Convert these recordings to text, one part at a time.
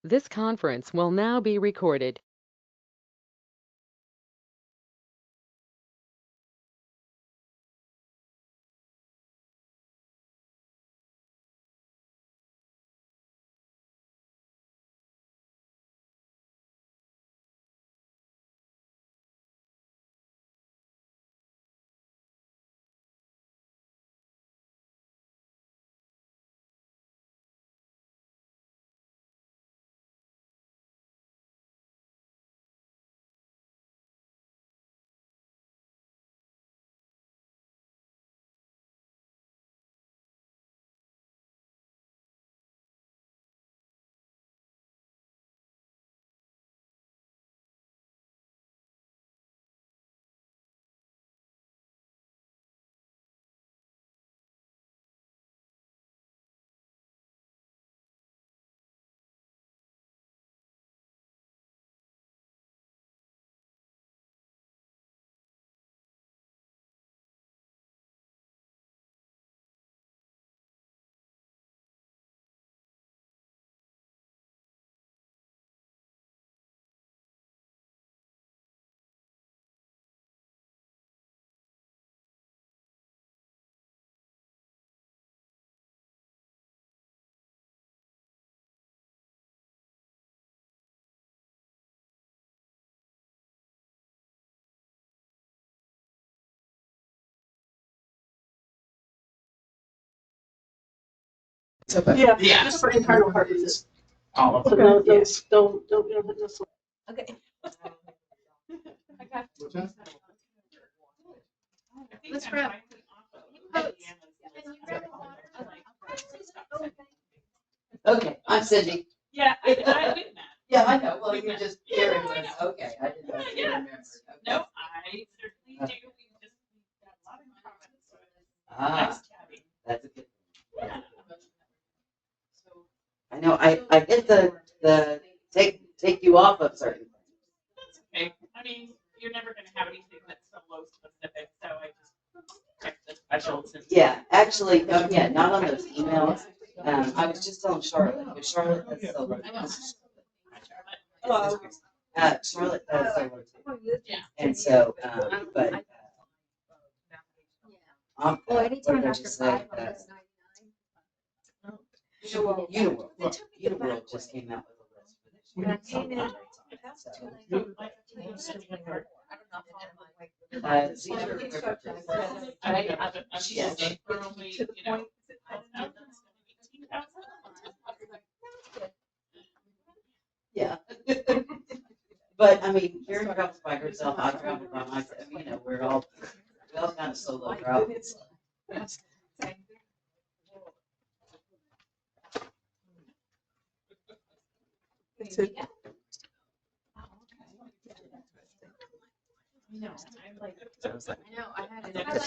This conference will now be recorded. Yeah, just for internal purposes. All of So them. no, don't, you know, no. Okay. Let's grab. Okay, I'm Cindy. Yeah, I did that. Yeah, I know. Well, you just carried with us. Okay, I didn't know if you Yeah. remembered. Okay. No, I certainly do. We got a lot in common, so it's Ah, nice chatting. that's a good thing. Yeah. I know. I get the take you off of certain things. That's okay. I mean, you're never gonna have anything that's so low specific, so I just check the specials and. Yeah, actually, no, yeah, not on those emails. I was just telling Charlotte, but Charlotte does solo. Oh, Charlotte does solo too. yeah. And so, but Well, what anytime did I after just say? 5 on this 99. Uniworld just came out with a list for this year. And I came in. So, So, these are She's firmly, you know, yeah. But I mean, Karen travels by herself. I travel by myself. You know, we all kind of solo travel. That's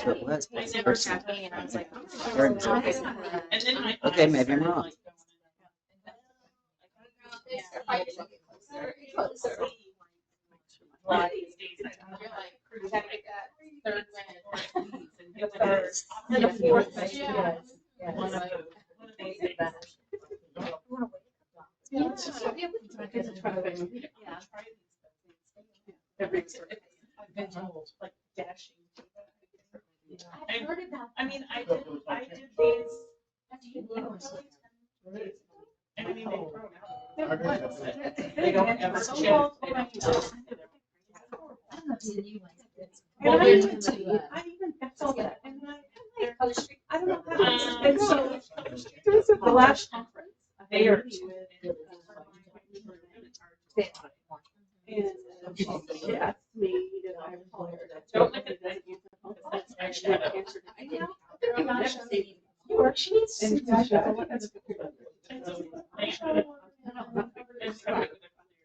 what it was. I never got me, and I was like, oh, and then my. Okay, maybe I'm wrong. One of these days, I feel like protecting that third man. And the fourth. One of these days. Like dashing. I mean, I did these. And I mean, they don't ever check. They don't. I even saw that, and I don't know how. And so, the last conference, They are. and she asked me if I would call her. Don't look at that. And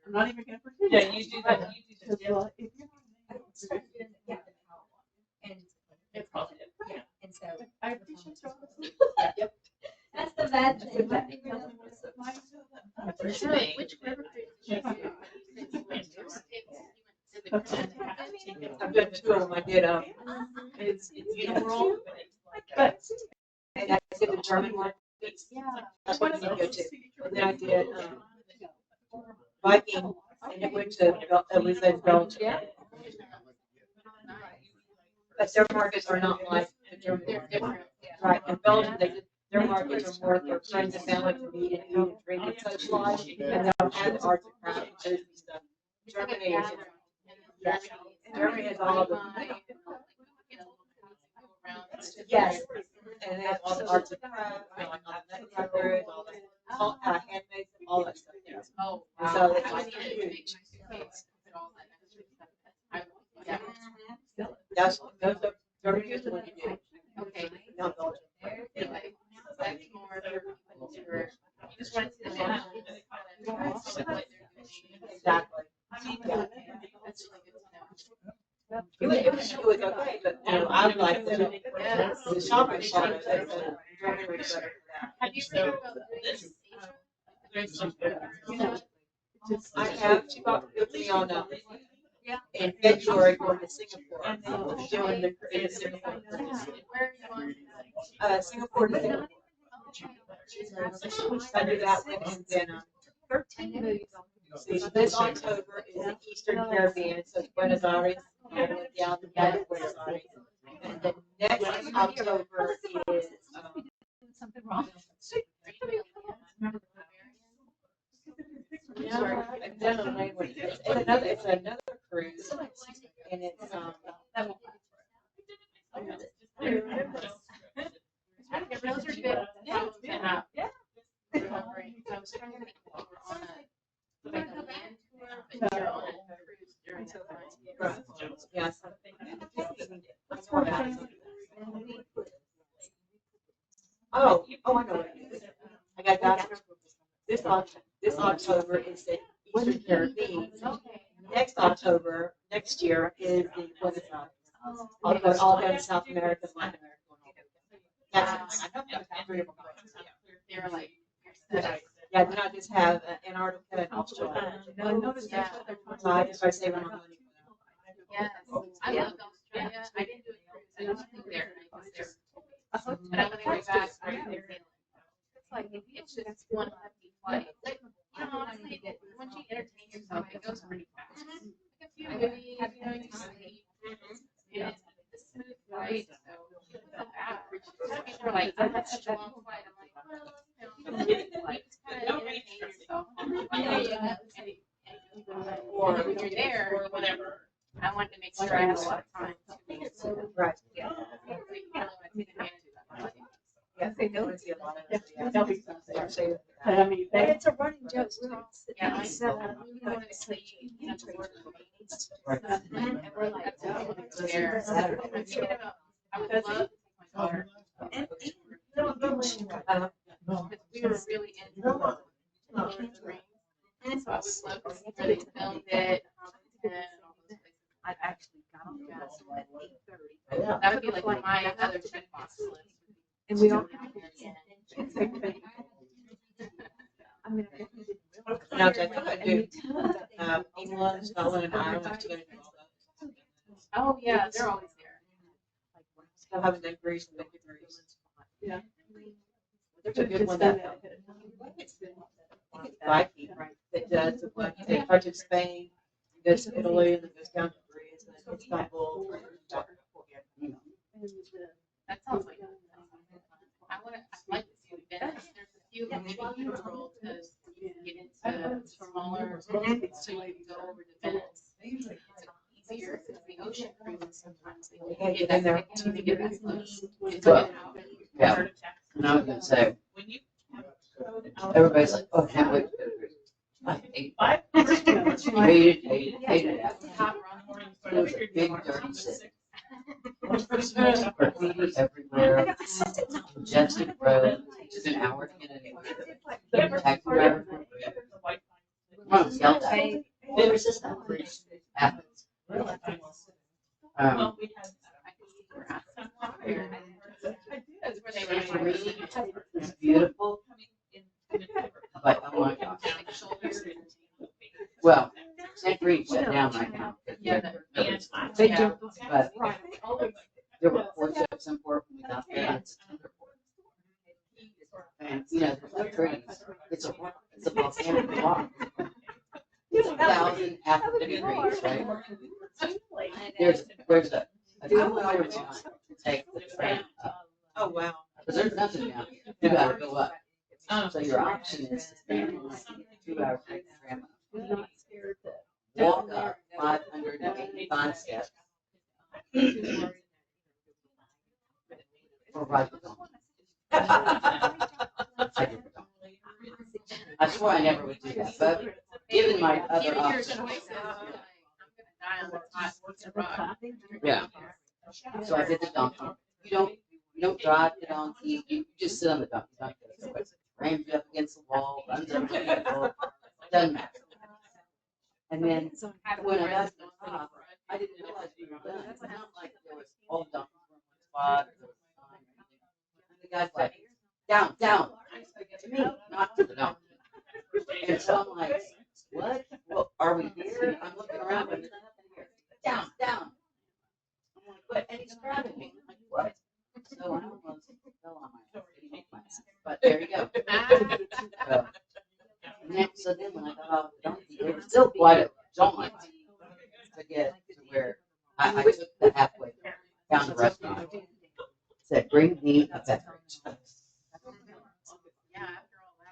I'm not even gonna pretend. Yeah, you do that. You do Because, that. well, if you're And It's positive. yeah, and so I appreciate your honesty. that's the bad thing. Which I've done two of them. I did it's uniworld, But and I did the German one. Yeah. That's what you go to. And then I did Viking, and it went to, we said Belgium. Yeah. But their markets are not like the German They're market. different, yeah. Right, in Belgium, their markets are more for friends and family to meet and eat and drink and socialize, and they'll have arts and crafts and food and stuff. Germany is, yes, Germany has all of them. Yes, and they have all the arts and crafts, and like all the nutcrackers, all the handmade, all that stuff there. Oh, And wow. so it's I just need a big huge. suitcase to put all that extra stuff. Yeah. Those are, Germany is what you do, Okay. not Belgium. Anyway, that's more for people who are, you just want to see the visual. Exactly. Yeah. That's really good to know. It was okay, but, you know, I would like Yes. the shopping part of it, so Germany was better for Have you ever heard about this? that. I have, she bought with me on, in February going to Singapore, doing the Singapore cruise. Where are you Singapore to Singapore. I do that one, and then, see, this October is the Eastern Caribbean, so it's Buenos Aires, all the way down to Buenos Aires. And then next October is, Something wrong. it's another cruise, and it's, Those are good problems to have. Remembering, I was trying to think if we were on like a land tour, but you're on a cruise during that time. yes. I know what it is. I got that. This October is the Eastern Caribbean. Next October, next year is the Buenos Aires. All go to South America, Latin America. That's, I know that's three of them. They were like, Yeah, then I just have Antarctica and Australia. yeah, So I just try to save my money. yes, I love Australia. I didn't do a cruise, I just flew there and I was there. But I'm gonna go back right there. It's like, it's just one hefty flight. Like, you know, honestly, once you entertain yourself, it goes pretty fast. Like a few movies, you know, you sleep. And it's a smooth flight, so it wasn't bad. Some people are like, oh, that's such a long flight. I'm like, well, you know, like, just kind of entertain yourself. Or when you're there, or whatever. I wanted to make sure I had a lot of time to Right. yeah. Like, you know, I take advantage of that. Yes, they know it's a lot of. Yeah. But I mean, But it's a running joke. Yeah, I So, we wanted to see, you know, the Lord of the and we're like, Rings. There. I'm thinking about, I would love to take my daughter. Because we were really into the Lord of the Rings. And so I would love to see where they filmed it. And all those places. I actually got on the bus at 8:30. That would be like my other check box list. And we all had to I mean, I definitely didn't realize. Now, I think I do, England, Scotland, and Ireland, I still gotta do all those. Oh, yeah, they're always there. Still haven't done Greece and Greece. Yeah. There's a good one that, Viking, that does the one, they part to Spain, goes to Italy, and then goes down to Greece, and then Istanbul. That sounds like. I want to, I'd like to see Venice. There's a few, maybe Europe, because you can get into smaller, so you can go over to Venice. It's easier because the ocean cruises sometimes they can't get that, they can't get that close. It's like an hour. Yeah. And I was gonna say, everybody's like, oh, can't wait to go to Greece. I hated it. It was a big dirty city. Graffiti everywhere, congested road, took an hour to get anywhere. Taxi driver, yelled at me. There was just that Greece, Athens. That's where they were reading. It's beautiful, but oh my gosh. Well, Santorini shut down right now. They do. But there were 4 ships in port when we got there. It's a tender port. And, you know, there's no trees. It's a volcanic rock. 2,000 African degrees, right? There's a 2-hour drive to take the tram up. Oh, wow. Because there's nothing down here. You gotta go up. So your option is to stand in line, 2 hours, take the tram up. Walk up 585 steps. Or ride the donkey. I did the donkey. I swore I never would do that, but given my other options. Yeah. So I did the donkey. You don't drive the donkey. You just sit on the donkey. The donkey goes away. Rams you up against the wall, runs over the people. Doesn't matter. And then when I got to the top, I didn't realize we were done. It's not like there was all the donkeys were in one spot. Or there was a sign or anything. And the guy's like, down, down. To me, not to the donkey. And so I'm like, what? Well, are we here? I'm looking around, but there's nothing here. Down, down. I'm like, what? And he's grabbing me. I'm like, what? So I almost fell on my ass. But there you go. So then when I got off the donkey, there was still quite a jaunt to get to where I took the halfway down the restaurant. Said, bring me a beverage.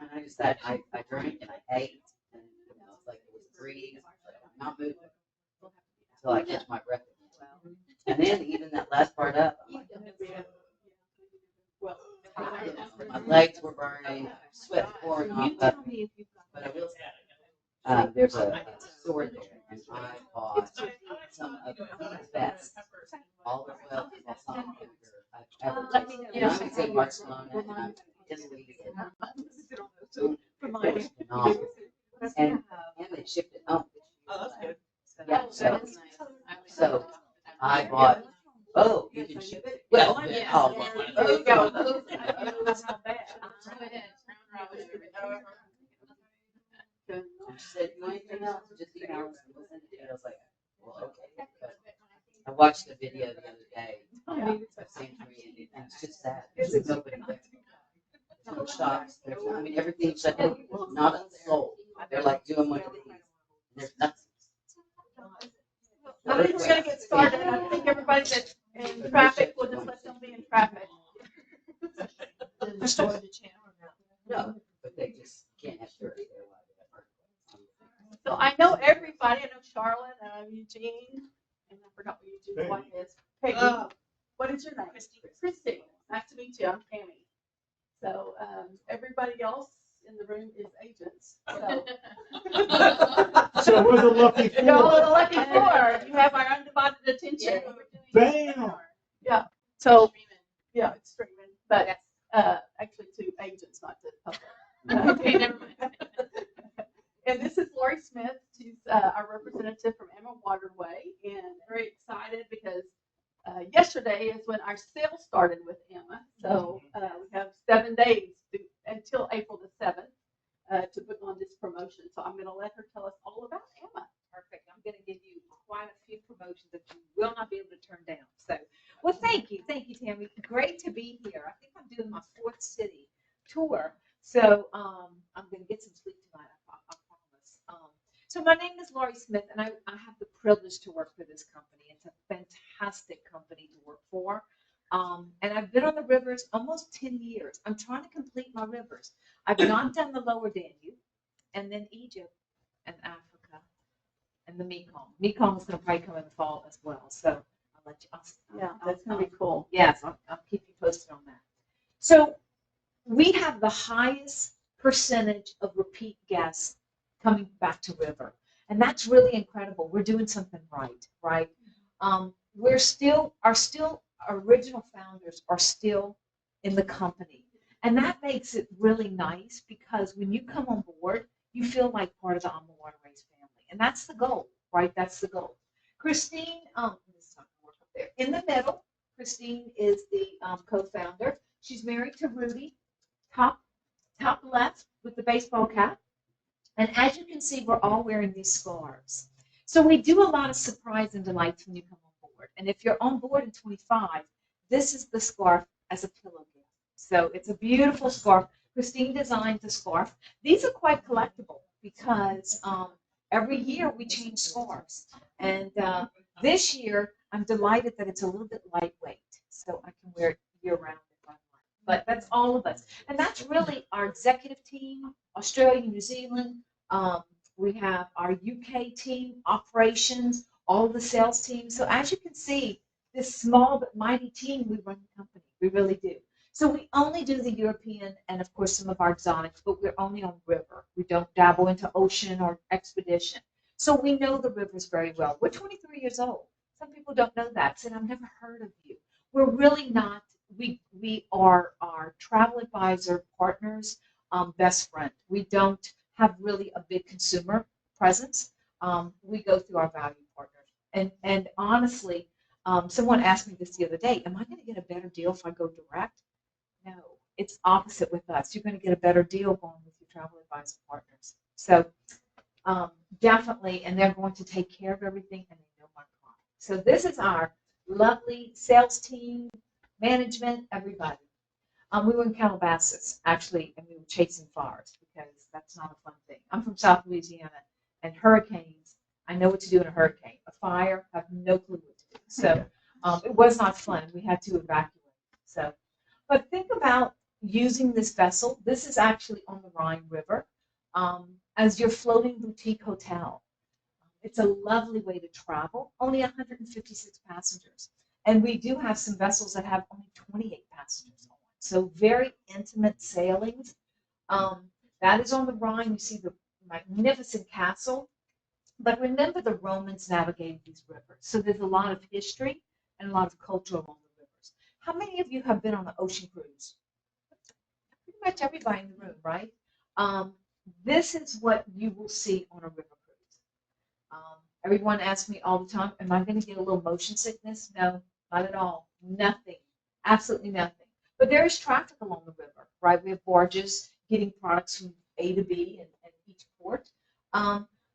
And I just said, I drank and I ate. And it was like it was breeze. Like, I'm not moving until I catch my breath. And then even that last part up, I'm like, my legs were burning, sweat pouring off of me. But I will say, there's a store there, and I bought some of the best olive oil and balsamic vinegar I've ever tasted. And I would say Barcelona and Italy and it was phenomenal. And they shipped it home. Oh, that's good. Yeah, so I bought. Oh, you can ship it? Well, Yeah. I'll want one of those. And she said, you want anything else? Just email us and we'll send it to you. I was like, well, okay. But I watched the video the other day of Santorini, and it's just that. There's nobody there. There's no shops. There's no, I mean, everything's shut down. Not a soul. They're like doing one of these. And there's nothing. I think we're gonna get started. I think everybody that's in traffic, we'll just let them be in traffic. No, but they just can't have church there. So I know everybody. I know Charlotte, Eugene, and I forgot what Eugene's wife is. Peggy. What is your name? Christine. Nice to meet you. I'm Tammy. So everybody else in the room is agents. So, So we're the lucky y'all are the four. lucky four. You have our undivided attention. Bam! Yeah. So yeah, it's streaming, but actually to agents, not to public. Okay, never mind. And this is Lori Smith. She's our representative from Amawaterways, and very excited because yesterday is when our sale started with Emma. So we have 7 days until April the 7th to book on this promotion. So I'm going to let her tell us all about Emma. Perfect. I'm going to give you quite a few promotions that you will not be able to turn down. So, well, thank you. Thank you, Tammy. Great to be here. I think I'm doing my 4th city tour. So I'm going to get some sleep tonight, I promise. So my name is Lori Smith, and I have the privilege to work for this company. It's a fantastic company to work for. And I've been on the rivers almost 10 years. I'm trying to complete my rivers. I've not done the lower Danube, and then Egypt and Africa and the Mekong. Mekong is going to probably come in the fall as well. So I'll let you. That's going to be cool. Yes, I'll keep you posted on that. So we have the highest percentage of repeat guests coming back to River. And that's really incredible. We're doing something right? Our original founders are still in the company. And that makes it really nice because when you come on board, you feel like part of the Amawaterways family. And that's the goal, right? That's the goal. Christine, this is not gonna work up there. In the middle, Christine is the co-founder. She's married to Rudy, top left with the baseball cap. And as you can see, we're all wearing these scarves. So we do a lot of surprise and delights when you come on board. And if you're on board in 25, this is the scarf as a pillow gift. So it's a beautiful scarf. Christine designed the scarf. These are quite collectible because every year we change scarves. And this year, I'm delighted that it's a little bit lightweight, so I can wear it year round if I want. But that's all of us. And that's really our executive team, Australia, New Zealand. We have our UK team, operations, all the sales teams. So as you can see, this small but mighty team, we run the company. We really do. So we only do the European and, of course, some of our exotics, but we're only on river. We don't dabble into ocean or expedition. So we know the rivers very well. We're 23 years old. Some people don't know that. Said, I've never heard of you. We're really not. We are our travel advisor partners, best friend. We don't have really a big consumer presence. We go through our value partners. And honestly, someone asked me this the other day, am I going to get a better deal if I go direct? No, it's opposite with us. You're going to get a better deal going with your travel advisor partners. So definitely, and they're going to take care of everything, and they know my client. So this is our lovely sales team, management, everybody. We were in Calabasas, actually, and we were chasing fires because that's not a fun thing. I'm from South Louisiana, and hurricanes, I know what to do in a hurricane. A fire, I have no clue what to do. So it was not fun. We had to evacuate. So, but think about using this vessel. This is actually on the Rhine River as your floating boutique hotel. It's a lovely way to travel, only 156 passengers. And we do have some vessels that have only 28 passengers on. So very intimate sailings. That is on the Rhine. You see the magnificent castle. But remember, the Romans navigated these rivers. So there's a lot of history and a lot of culture along the rivers. How many of you have been on an ocean cruise? Pretty much everybody in the room, right? This is what you will see on a river cruise. Everyone asks me all the time, am I going to get a little motion sickness? No, not at all. Nothing. Absolutely nothing. But there is traffic along the river, right? We have barges getting products from A to B and each port.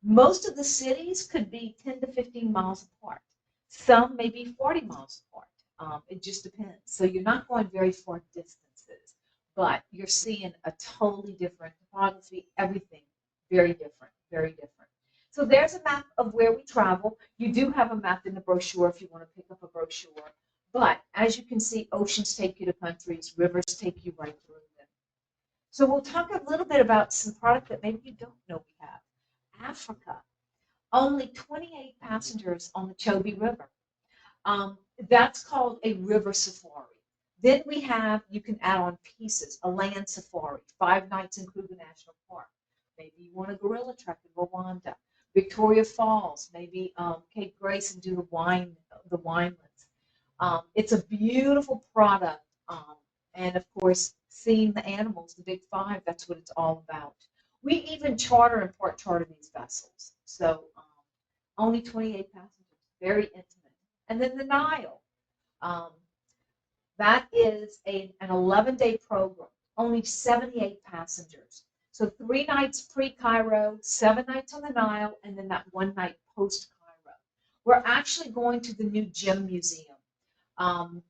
Most of the cities could be 10 to 15 miles apart. Some may be 40 miles apart. It just depends. So you're not going very far distances, but you're seeing a totally different topography, everything very different, very different. So there's a map of where we travel. You do have a map in the brochure if you want to pick up a brochure. But as you can see, oceans take you to countries, rivers take you right through them. So we'll talk a little bit about some product that maybe you don't know we have. Africa, only 28 passengers on the Chobe River. That's called a river safari. Then we have, you can add on pieces, a land safari, 5 nights in Kruger National Park. Maybe you want a gorilla trek in Rwanda. Victoria Falls, maybe Cape Grace and do the winelands. It's a beautiful product. And of course, seeing the animals, the big 5, that's what it's all about. We even charter and part charter these vessels. So only 28 passengers, very intimate. And then the Nile. That is an 11-day program, only 78 passengers. So 3 nights pre-Cairo, 7 nights on the Nile, and then that 1 night post-Cairo. We're actually going to the new Gem Museum.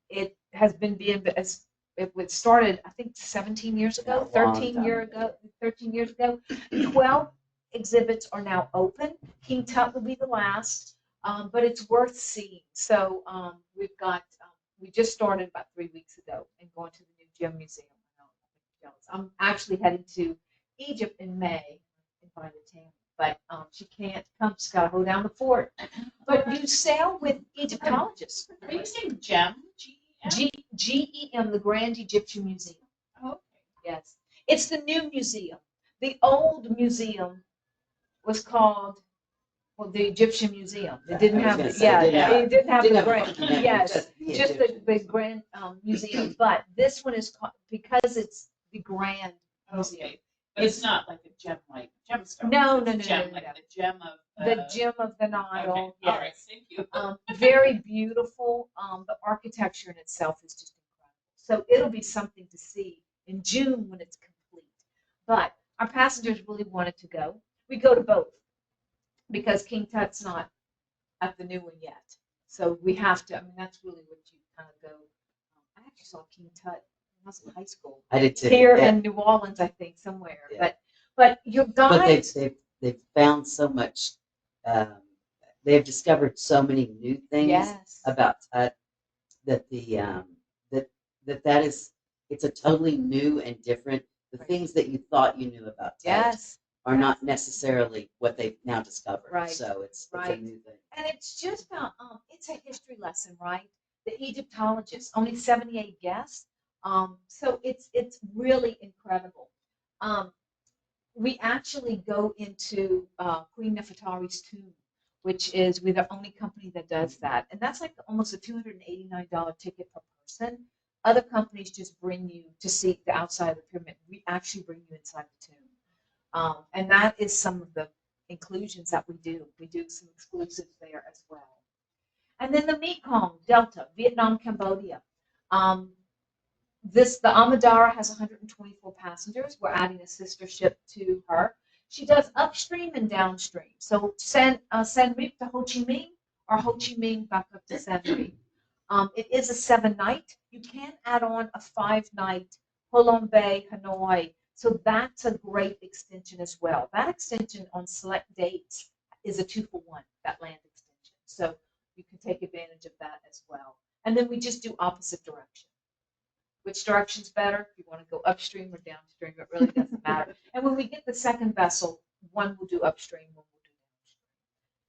It has been being, it started, I think, 17 years ago, 13 years ago. 12 exhibits are now open. King Tut will be the last, but it's worth seeing. So we've got, we just started about 3 weeks ago and going to the new Gem Museum. I'm actually heading to Egypt in May, invited Tammy, but she can't come. She's got to hold down the fort. But you sail with Egyptologists. Are you saying GEM? GEM, the Grand Egyptian Museum. Oh, okay. Yes. It's the new museum. The old museum was called, well, the Egyptian Museum. It didn't have, it didn't have the grand, yes, just the grand museum. But this one is called, because it's the Grand Museum. Okay. But it's not like a gem, like gemstone. No. Like the gem of the gem of the Nile. Okay. Yes. All right. Thank you. Very beautiful. The architecture in itself is just incredible. So it'll be something to see in June when it's complete. But our passengers really wanted to go. We go to both because King Tut's not at the new one yet. So we have to. I mean, that's really what you kind of go. I actually saw King Tut when I was in high school. I did too. Here in New Orleans, I think, somewhere. Yeah. But your guide. But they've found so much they have discovered so many new things Yes. about Tut that that is it's a totally new and different. The Right. things that you thought you knew about Tut Yes. are not necessarily what they've now discovered. Right. So it's a Right. new thing. And it's just it's a history lesson, right? The Egyptologists, only 78 guests. So it's really incredible. We actually go into Queen Nefertari's tomb, which is we're the only company that does that, and that's like almost a $289 ticket per person. Other companies just bring you to see the outside of the pyramid. We actually bring you inside the tomb. And that is some of the inclusions that we do. We do some exclusives there as well. And then the Mekong Delta, Vietnam, Cambodia. The Amadara has 124 passengers. We're adding a sister ship to her. She does upstream and downstream. So Siem Reap to Ho Chi Minh, or Ho Chi Minh back up to Siem Reap. It is a 7-night. You can add on a 5-night Holon Bay, Hanoi. So that's a great extension as well. That extension on select dates is a 2-for-1, that land extension. So you can take advantage of that as well. And then we just do opposite direction. Which direction's better? If you want to go upstream or downstream, it really doesn't matter. And when we get the second vessel, one will do upstream, one will do downstream.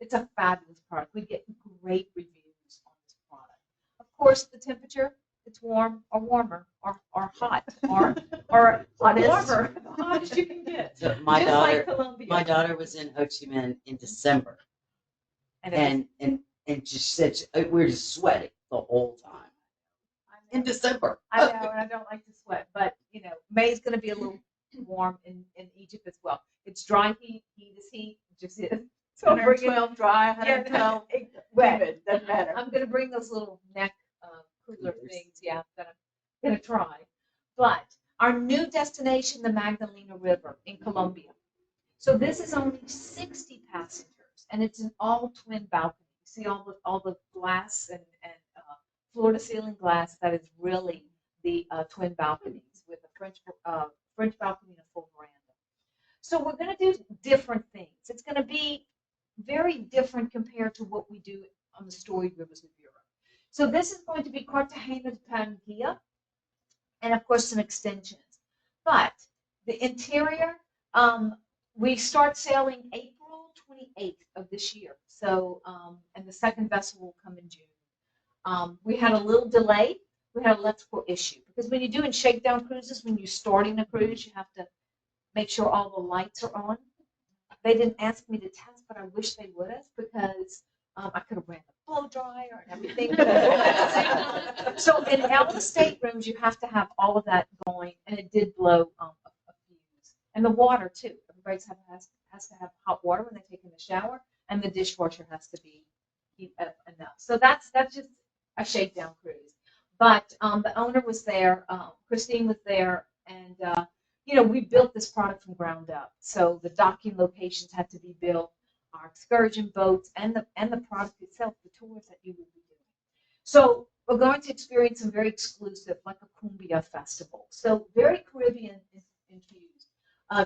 It's a fabulous product. We get great reviews on this product. Of course, the temperature, it's warm or warmer or hot or warmer, hottest you can get. So Just like Colombia. my daughter was in Ho Chi Minh in December, and just said we were just sweating the whole time in December. I know, and I don't like to sweat, but May's going to be a little warm in Egypt as well. It's dry heat, heat is heat, just is. So 112 dry, 112 wet. humid, doesn't matter. I'm going to bring those little neck cooler things, that I'm going to try. But our new destination, the Magdalena River in Colombia. So this is only 60 passengers, and it's an all twin balcony. You see all the glass and floor to ceiling glass. That is really the twin balconies with a French balcony and a full veranda. So we're going to do different things. It's going to be very different compared to what we do on the storied rivers of Europe. So this is going to be Cartagena de Panguilla, and of course some extensions. But the interior, we start sailing April 28th of this year. So, and the second vessel will come in June. We had a little delay. We had an electrical issue because when you're doing shakedown cruises, when you're starting a cruise, you have to make sure all the lights are on. They didn't ask me to test, but I wish they would have because I could have ran the blow dryer and everything. So in all the staterooms, you have to have all of that going, and it did blow a fuse. And the water too. Everybody has to have hot water when they take in the shower, and the dishwasher has to be heat up enough. So that's just a shakedown cruise. But the owner was there, Christine was there, and we built this product from ground up. So the docking locations had to be built, our excursion boats, and the product itself, the tours that you would be doing. So we're going to experience some very exclusive, like a cumbia festival. So very Caribbean infused.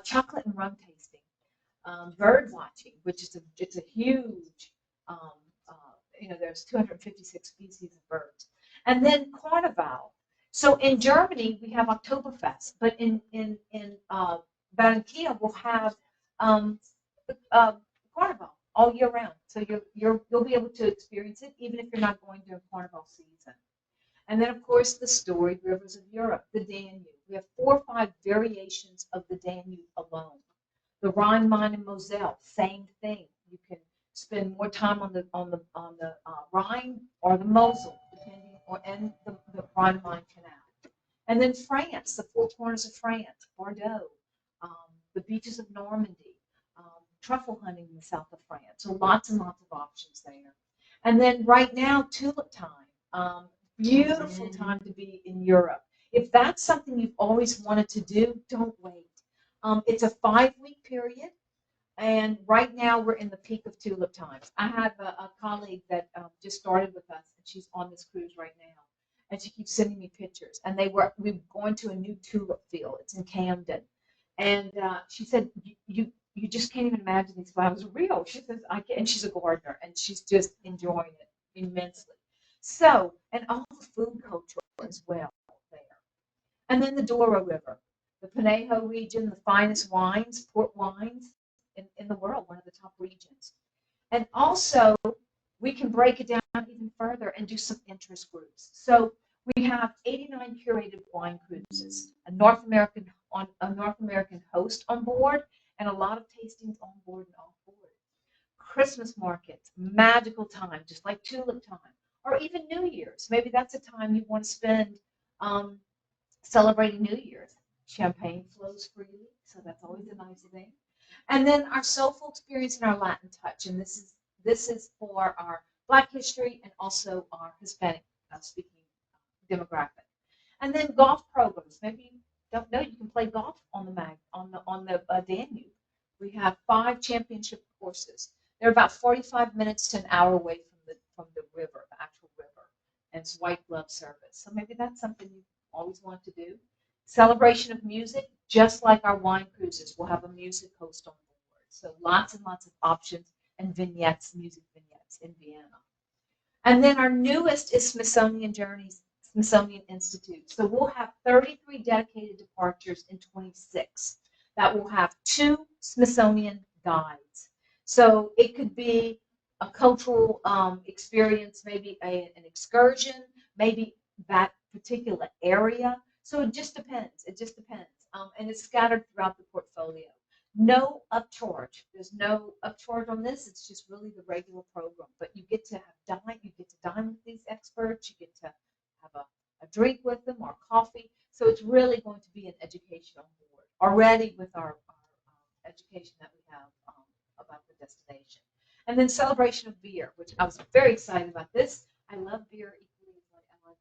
Chocolate and rum tasting, bird watching, which is it's a huge. There's 256 species of birds, and then Carnival. So in Germany we have Oktoberfest, but in Barranquilla we'll have Carnival all year round. So you'll be able to experience it even if you're not going during Carnival season. And then of course the storied rivers of Europe, the Danube. We have 4 or 5 variations of the Danube alone. The Rhine, Main, and Moselle, same thing. You can spend more time on the Rhine or the Mosel, depending, and the Rhine-Main Canal. And then France, the 4 corners of France, Bordeaux, the beaches of Normandy, truffle hunting in the south of France. So lots and lots of options there. And then right now, tulip time, beautiful time to be in Europe. If that's something you've always wanted to do, don't wait. It's a 5-week period. And right now we're in the peak of tulip time. I have a colleague that just started with us, and she's on this cruise right now. And she keeps sending me pictures. And we're going to a new tulip field. It's in Camden. And she said, you you just can't even imagine these flowers are real. She says, I can, and she's a gardener, and she's just enjoying it immensely. So, and all the food culture as well there. And then the Douro River, the Panejo region, the finest wines, port wines in the world, one of the top regions. And also, we can break it down even further and do some interest groups. So we have 89 curated wine cruises, a North American host on board, and a lot of tastings on board and off board. Christmas markets, magical time, just like tulip time, or even New Year's. Maybe that's a time you want to spend celebrating New Year's. Champagne flows freely, so that's always a nice thing. And then our soulful experience and our Latin touch, and this is for our Black history and also our Hispanic speaking demographic. And then golf programs. Maybe you don't know you can play golf on the Danube. We have 5 championship courses. They're about 45 minutes to an hour away from the river, the actual river, and it's white glove service. So maybe that's something you always want to do. Celebration of music, just like our wine cruises, we'll have a music host on board. So lots and lots of options and vignettes, music vignettes in Vienna. And then our newest is Smithsonian Journeys, Smithsonian Institute. So we'll have 33 dedicated departures in 26 that will have 2 Smithsonian guides. So it could be a cultural experience, maybe an excursion, maybe that particular area. So it just depends. It just depends. And it's scattered throughout the portfolio. No upcharge. There's no upcharge on this. It's just really the regular program. But you get to dine with these experts. You get to have a drink with them or coffee. So it's really going to be an education on board already with our education that we have about the destination. And then celebration of beer, which I was very excited about this. I love beer equally as I like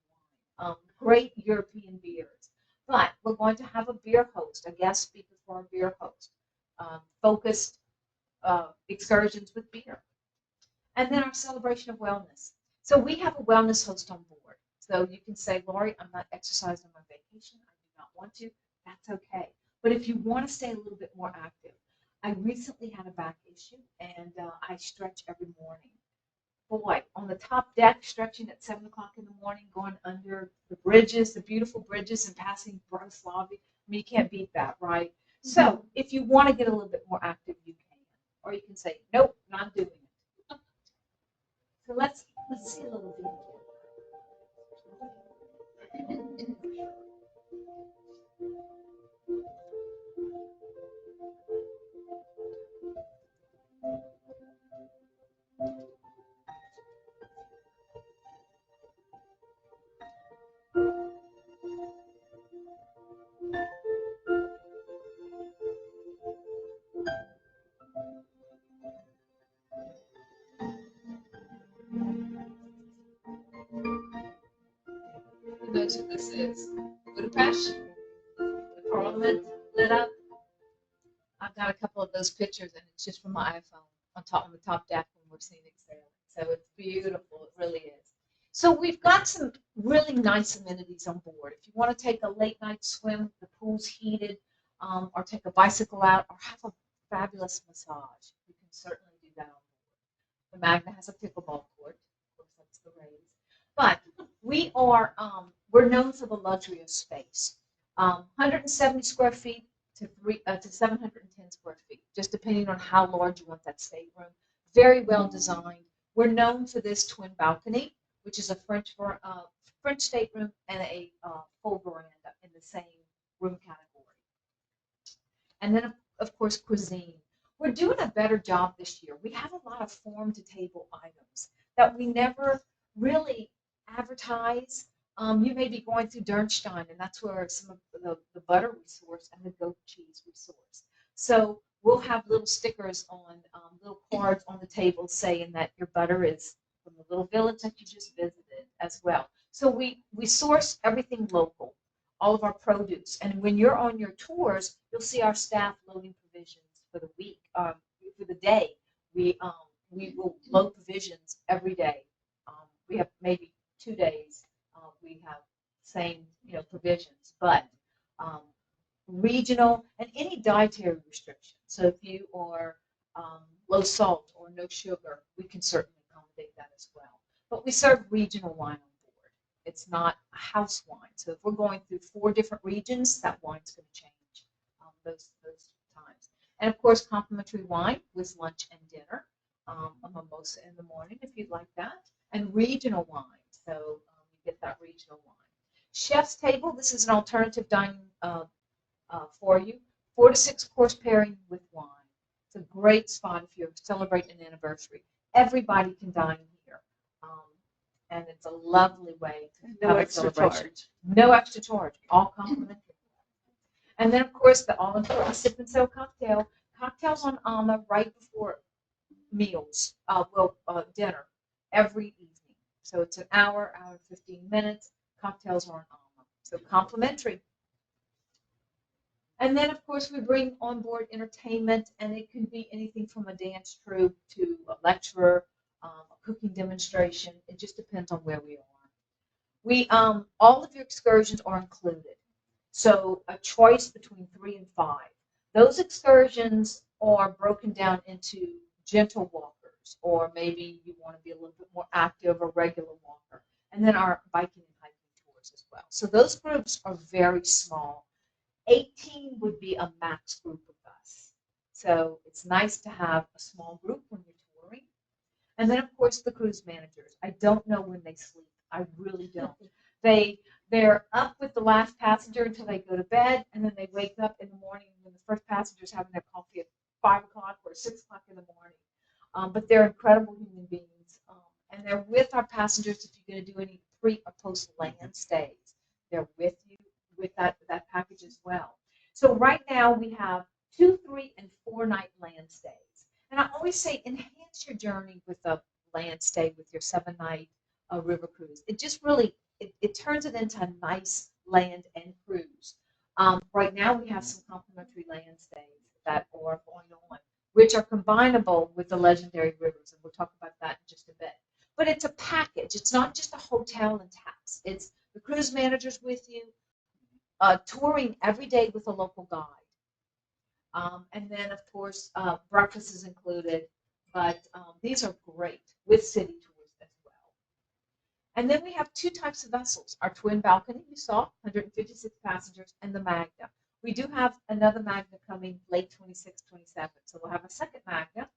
wine. Great European beers. But we're going to have a beer host, a guest speaker for our beer host. Focused excursions with beer. And then our celebration of wellness. So we have a wellness host on board. So you can say, Lori, I'm not exercising on my vacation. I do not want to. That's okay. But if you want to stay a little bit more active, I recently had a back issue, and I stretch every morning. Boy, on the top deck, stretching at 7 o'clock in the morning, going under the bridges, the beautiful bridges, and passing Bratislava. I mean, you can't beat that, right? So if you want to get a little bit more active, you can. Or you can say, nope, not doing it. So let's see a little video. Who knows who this is? Budapest? The Parliament lit up. I've got a couple of those pictures, and it's just from my iPhone on the top deck when we're seeing it sailing. So it's beautiful. It really is. So we've got some really nice amenities on board. If you want to take a late night swim, the pool's heated, or take a bicycle out, or have a fabulous massage, you can certainly do that on board. The Magna has a pickleball court. Of course, that's the rays. But we're known for the luxury of space. 170 square feet to 710 square feet, just depending on how large you want that stateroom. Very well designed. We're known for this twin balcony, which is a French stateroom and a full veranda in the same room category. And then, of course, cuisine. We're doing a better job this year. We have a lot of farm-to-table items that we never really advertise. You may be going through Dernstein, and that's where some of the butter we source and the goat cheese we source. So we'll have little stickers on, little cards on the table saying that your butter is from the little village that you just visited as well. So we source everything local, all of our produce. And when you're on your tours, you'll see our staff loading provisions for the week, for the day. We will load provisions every day. We have maybe 2 days. We have same provisions, but regional and any dietary restrictions. So if you or low salt or no sugar, we can certainly accommodate that as well. But we serve regional wine on board. It's not a house wine. So if we're going through 4 different regions, that wine's going to change those times. And of course, complimentary wine with lunch and dinner, a mimosa in the morning if you'd like that, and regional wine. So you get that regional wine. Chef's table. This is an alternative dining for you. 4 to 6 course pairing with wine. It's a great spot if you're celebrating an anniversary. Everybody can dine here, and it's a lovely way to have a celebration. No extra charge, all complimentary. And then, of course, the all-important sip and sell cocktail. Cocktails on Alma right before meals, dinner, every evening. So it's an hour and 15 minutes. Cocktails are on Alma. So complimentary. And then, of course, we bring on board entertainment, and it can be anything from a dance troupe to a lecturer, a cooking demonstration. It just depends on where we are. All of your excursions are included. So a choice between 3 and 5. Those excursions are broken down into gentle walkers, or maybe you want to be a little bit more active or regular walker. And then our biking and hiking tours as well. So those groups are very small. 18 would be a max group with us. So it's nice to have a small group when you're touring. And then, of course, the cruise managers. I don't know when they sleep. I really don't. They're up with the last passenger until they go to bed, and then they wake up in the morning when the first passenger's having their coffee at 5 o'clock or 6 o'clock in the morning. But they're incredible human beings. And they're with our passengers if you're going to do any pre or post land stays. They're with you with that package as well. So right now we have 2, 3, and 4 night land stays. And I always say enhance your journey with a land stay with your 7-night river cruise. It just really, it turns it into a nice land and cruise. Right now we have some complimentary land stays that are going on, which are combinable with the legendary rivers, and we'll talk about that in just a bit. But it's a package. It's not just a hotel and taps. It's the cruise managers with you, touring every day with a local guide. And then, of course, breakfast is included. But these are great with city tours as well. And then we have 2 types of vessels. Our twin balcony, you saw, 156 passengers, and the Magna. We do have another Magna coming late 26, 27. So we'll have a second Magna.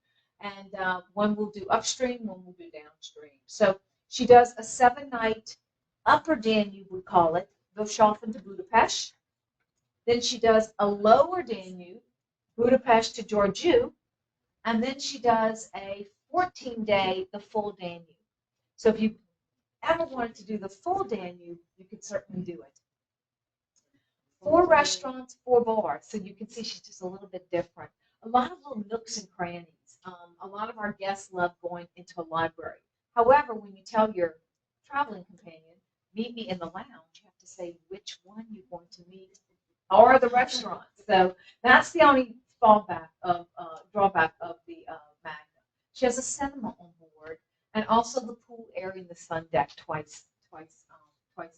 And one will do upstream, one will do downstream. So she does a 7-night upper Danube, we call it, Wilshofen to Budapest. Then she does a lower Danube, Budapest to Giurgiu. And then she does a 14-day, the full Danube. So if you ever wanted to do the full Danube, you could certainly do it. 4 restaurants, 4 bars. So you can see she's just a little bit different. A lot of little nooks and crannies. A lot of our guests love going into a library. However, when you tell your traveling companion, meet me in the lounge, you have to say which one you're going to meet or the restaurant. So that's the only drawback of the Magna. She has a cinema on board, and also the pool area and the sun deck twice the width.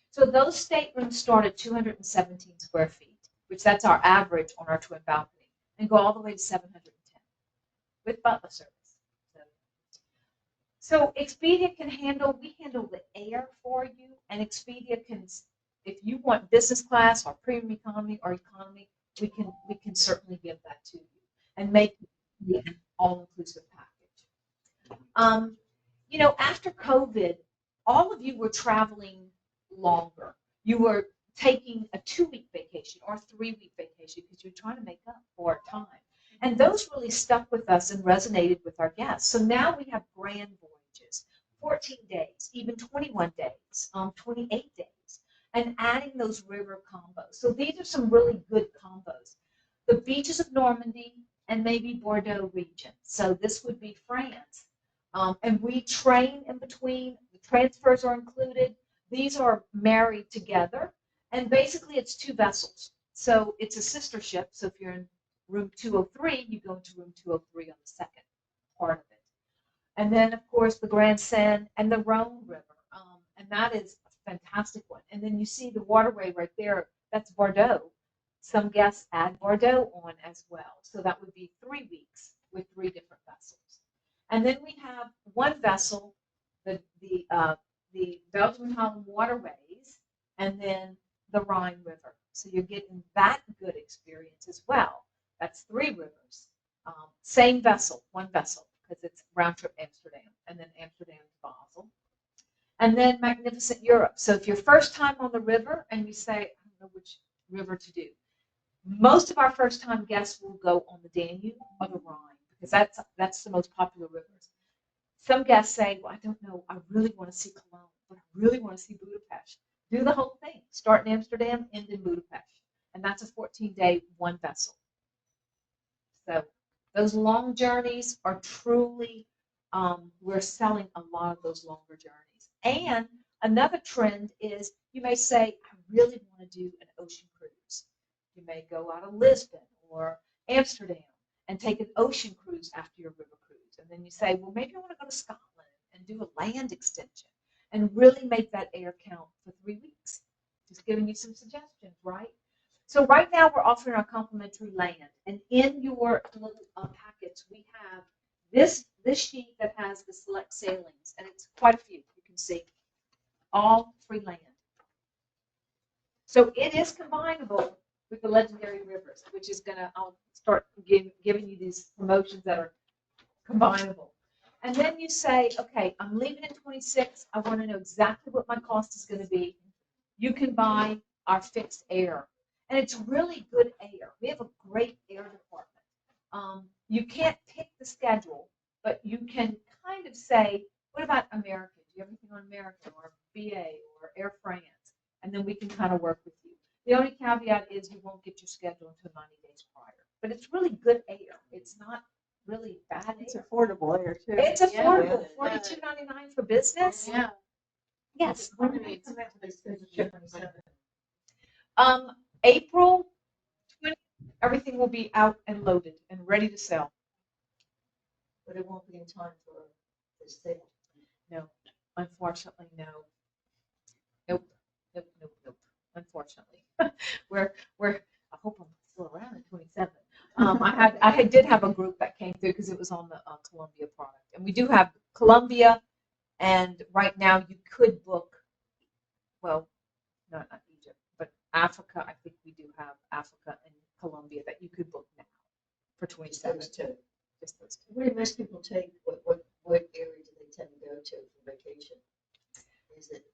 So those staterooms start at 217 square feet, which that's our average on our twin balcony, and go all the way to 710 with butler service. So Expedia we handle the air for you, and Expedia can, if you want business class or premium economy or economy, we can certainly give that to you and make it an all-inclusive package. After COVID, all of you were traveling longer. You were taking a 2-week vacation or a 3-week vacation because you're trying to make up for time. And those really stuck with us and resonated with our guests. So now we have grand voyages, 14 days, even 21 days, 28 days, and adding those river combos. So these are some really good combos. The beaches of Normandy and maybe Bordeaux region. So this would be France. And we train in between. The transfers are included. These are married together. And basically it's 2 vessels. So it's a sister ship. So if you're in room 203, you go into room 203 on the second part of it. And then, of course, the Grand Seine and the Rhone River. And that is a fantastic one. And then you see the waterway right there. That's Bordeaux. Some guests add Bordeaux on as well. So that would be 3 weeks with 3 different vessels. And then we have one vessel, the Belgian Holland Waterways, and then the Rhine River. So you're getting that good experience as well. That's 3 rivers. Same vessel, one vessel, because it's round trip Amsterdam, and then Amsterdam to Basel. And then Magnificent Europe. So if you're first time on the river and you say, I don't know which river to do, most of our first time guests will go on the Danube or the Rhine, because that's the most popular rivers. Some guests say, well, I don't know, I really want to see Cologne, but I really want to see Budapest. Do the whole thing. Start in Amsterdam, end in Budapest. And that's a 14-day, one vessel. So those long journeys are truly, we're selling a lot of those longer journeys. And another trend is you may say, I really want to do an ocean cruise. You may go out of Lisbon or Amsterdam and take an ocean cruise after your river cruise. And then you say, well, maybe I want to go to Scotland and do a land extension and really make that air count for 3 weeks. Just giving you some suggestions, right? So right now we're offering our complimentary land. And in your little packets, we have this sheet that has the select sailings. And it's quite a few, you can see. All free land. So it is combinable with the legendary rivers, which is I'll start giving you these promotions that are combinable. And then you say, okay, I'm leaving in 26. I want to know exactly what my cost is going to be. You can buy our fixed air. And it's really good air. We have a great air department. You can't pick the schedule, but you can kind of say, what about American? Do you have anything on American or BA or Air France? And then we can kind of work with you. The only caveat is you won't get your schedule until 90 days prior. But it's really good air. It's not really bad air. It's affordable air too. It's affordable. Yeah. $42.99 for business. Yeah. Yes. When do they come out with this schedule? April 20th, everything will be out and loaded and ready to sell. But it won't be in time for the sale. No, unfortunately, no. Nope. Unfortunately, we're. I hope I'm still around at 27. I did have a group that came through because it was on the Columbia product, and we do have Columbia, and right now you could book. Well, not Egypt, but Africa. I think we do have Africa and Colombia that you could book now for 27. Those two. Just those two. Where do most people take? What area do they tend to go to for vacation? Is it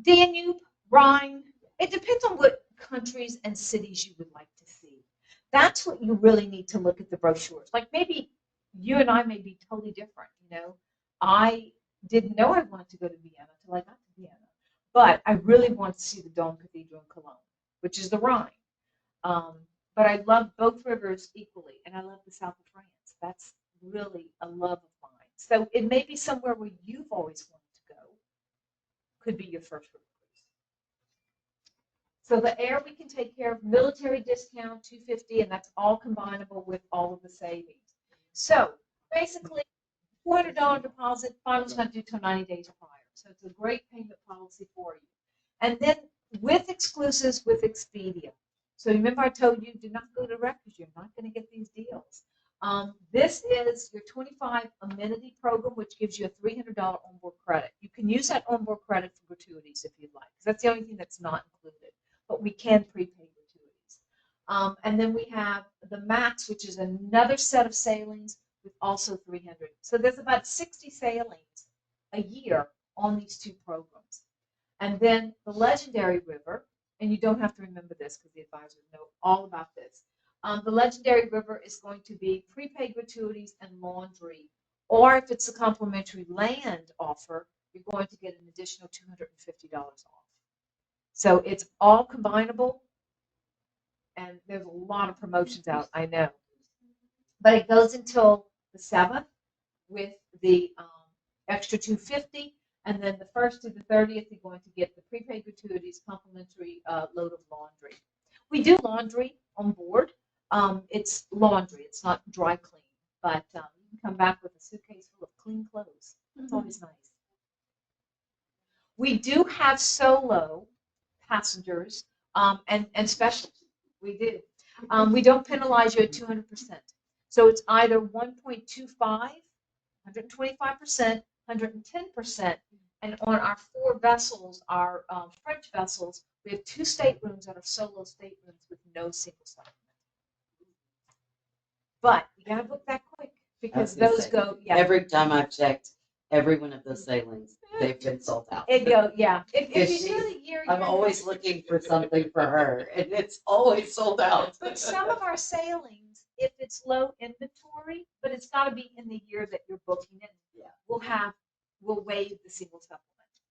Danube, Rhine. It depends on what countries and cities you would like to see. That's what you really need to look at the brochures. Like maybe you and I may be totally different. I didn't know I wanted to go to Vienna until I got to Vienna, but I really want to see the Dome Cathedral in Cologne, which is the Rhine. But I love both rivers equally, and I love the south of France. That's really a love of mine. So it may be somewhere where you've always wanted to go. Could be your first river cruise. So the air we can take care of, military discount, $250, and that's all combinable with all of the savings. So basically, $400 deposit, final's not due till 90 days prior. So it's a great payment policy for you. And then with exclusives with Expedia. So remember I told you, do not go direct because you're not going to get these deals. This is your 25 amenity program, which gives you a $300 onboard credit. You can use that onboard credit for gratuities if you'd like, because that's the only thing that's not included. But we can prepay gratuities. And then we have the Max, which is another set of sailings with also 300. So there's about 60 sailings a year on these two programs. And then the Legendary River, and you don't have to remember this because the advisors know all about this. The Legendary River is going to be prepaid gratuities and laundry, or if it's a complimentary land offer, you're going to get an additional $250 off. So it's all combinable, and there's a lot of promotions out, I know. But it goes until the 7th with the extra $250, and then the 1st to the 30th, you're going to get the prepaid gratuities, complimentary load of laundry. We do laundry on board. It's laundry. It's not dry clean, but you can come back with a suitcase full of clean clothes. It's always nice. We do have solo passengers and special We do. We don't penalize you at 200%. So it's either 1.25, 125%, 110%. And on our 4 vessels, our French vessels, we have 2 staterooms that are solo staterooms with no single supplement. But you gotta book that quick because those go, yeah. Every time I've checked, every one of those sailings, they've been sold out. It go, yeah. If Because you do the year, I'm always looking for something for her, and it's always sold out. But some of our sailings, if it's low inventory, but it's got to be in the year that you're booking it, Yeah. we'll waive the single supplement.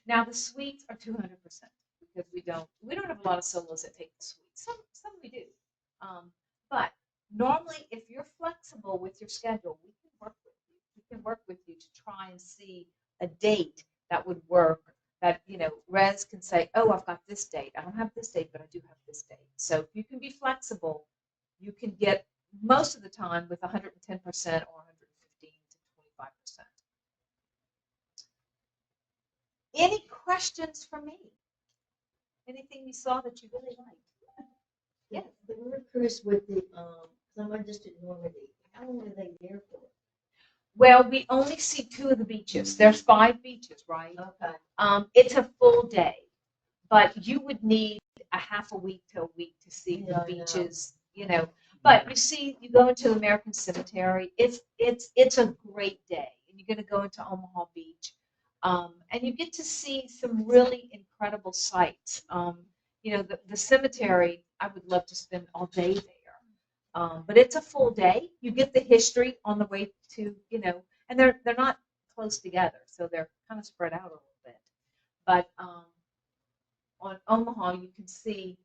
Now the suites are 200% because we don't have a lot of solos that take the suites. Some we do, but normally if you're flexible with your schedule, we can work with you. We can work with you to try and see a date that would work. That, Res can say, oh, I've got this date. I don't have this date, but I do have this date. So if you can be flexible, you can get most of the time with 110% or 115 to 25%. Any questions for me? Anything you saw that you really liked? Yeah, the river cruise with the, someone just in Normandy, how long are they there for? Well, we only see 2 of the beaches. There's 5 beaches, right? Okay. It's a full day, but you would need a half a week to a week to see Yeah, the I know. beaches, But you go into the American Cemetery. It's a great day, and you're going to go into Omaha Beach, and you get to see some really incredible sights. The cemetery. I would love to spend all day there. But it's a full day. You get the history on the way to, and they're not close together, so they're kind of spread out a little bit. But on Omaha, you can see,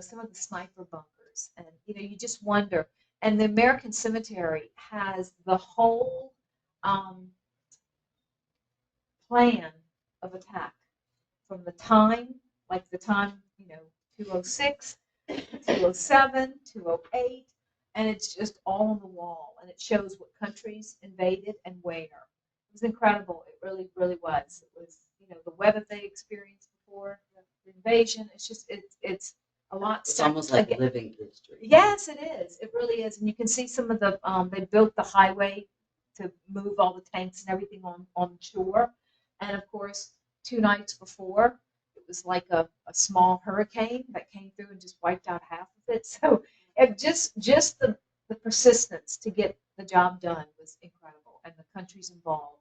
some of the sniper bunkers, and you just wonder. And the American Cemetery has the whole plan of attack from the time, like the time, 206. 207, 208, and it's just all on the wall, and it shows what countries invaded and where. It was incredible. It really, really was. It was, the weather they experienced before the invasion. It's just, it's a lot. It's almost like living history. Yes, it is. It really is, and you can see some of the. They built the highway to move all the tanks and everything on shore, and of course, 2 nights before. It was like a small hurricane that came through and just wiped out half of it. So just the persistence to get the job done was incredible, and the countries involved.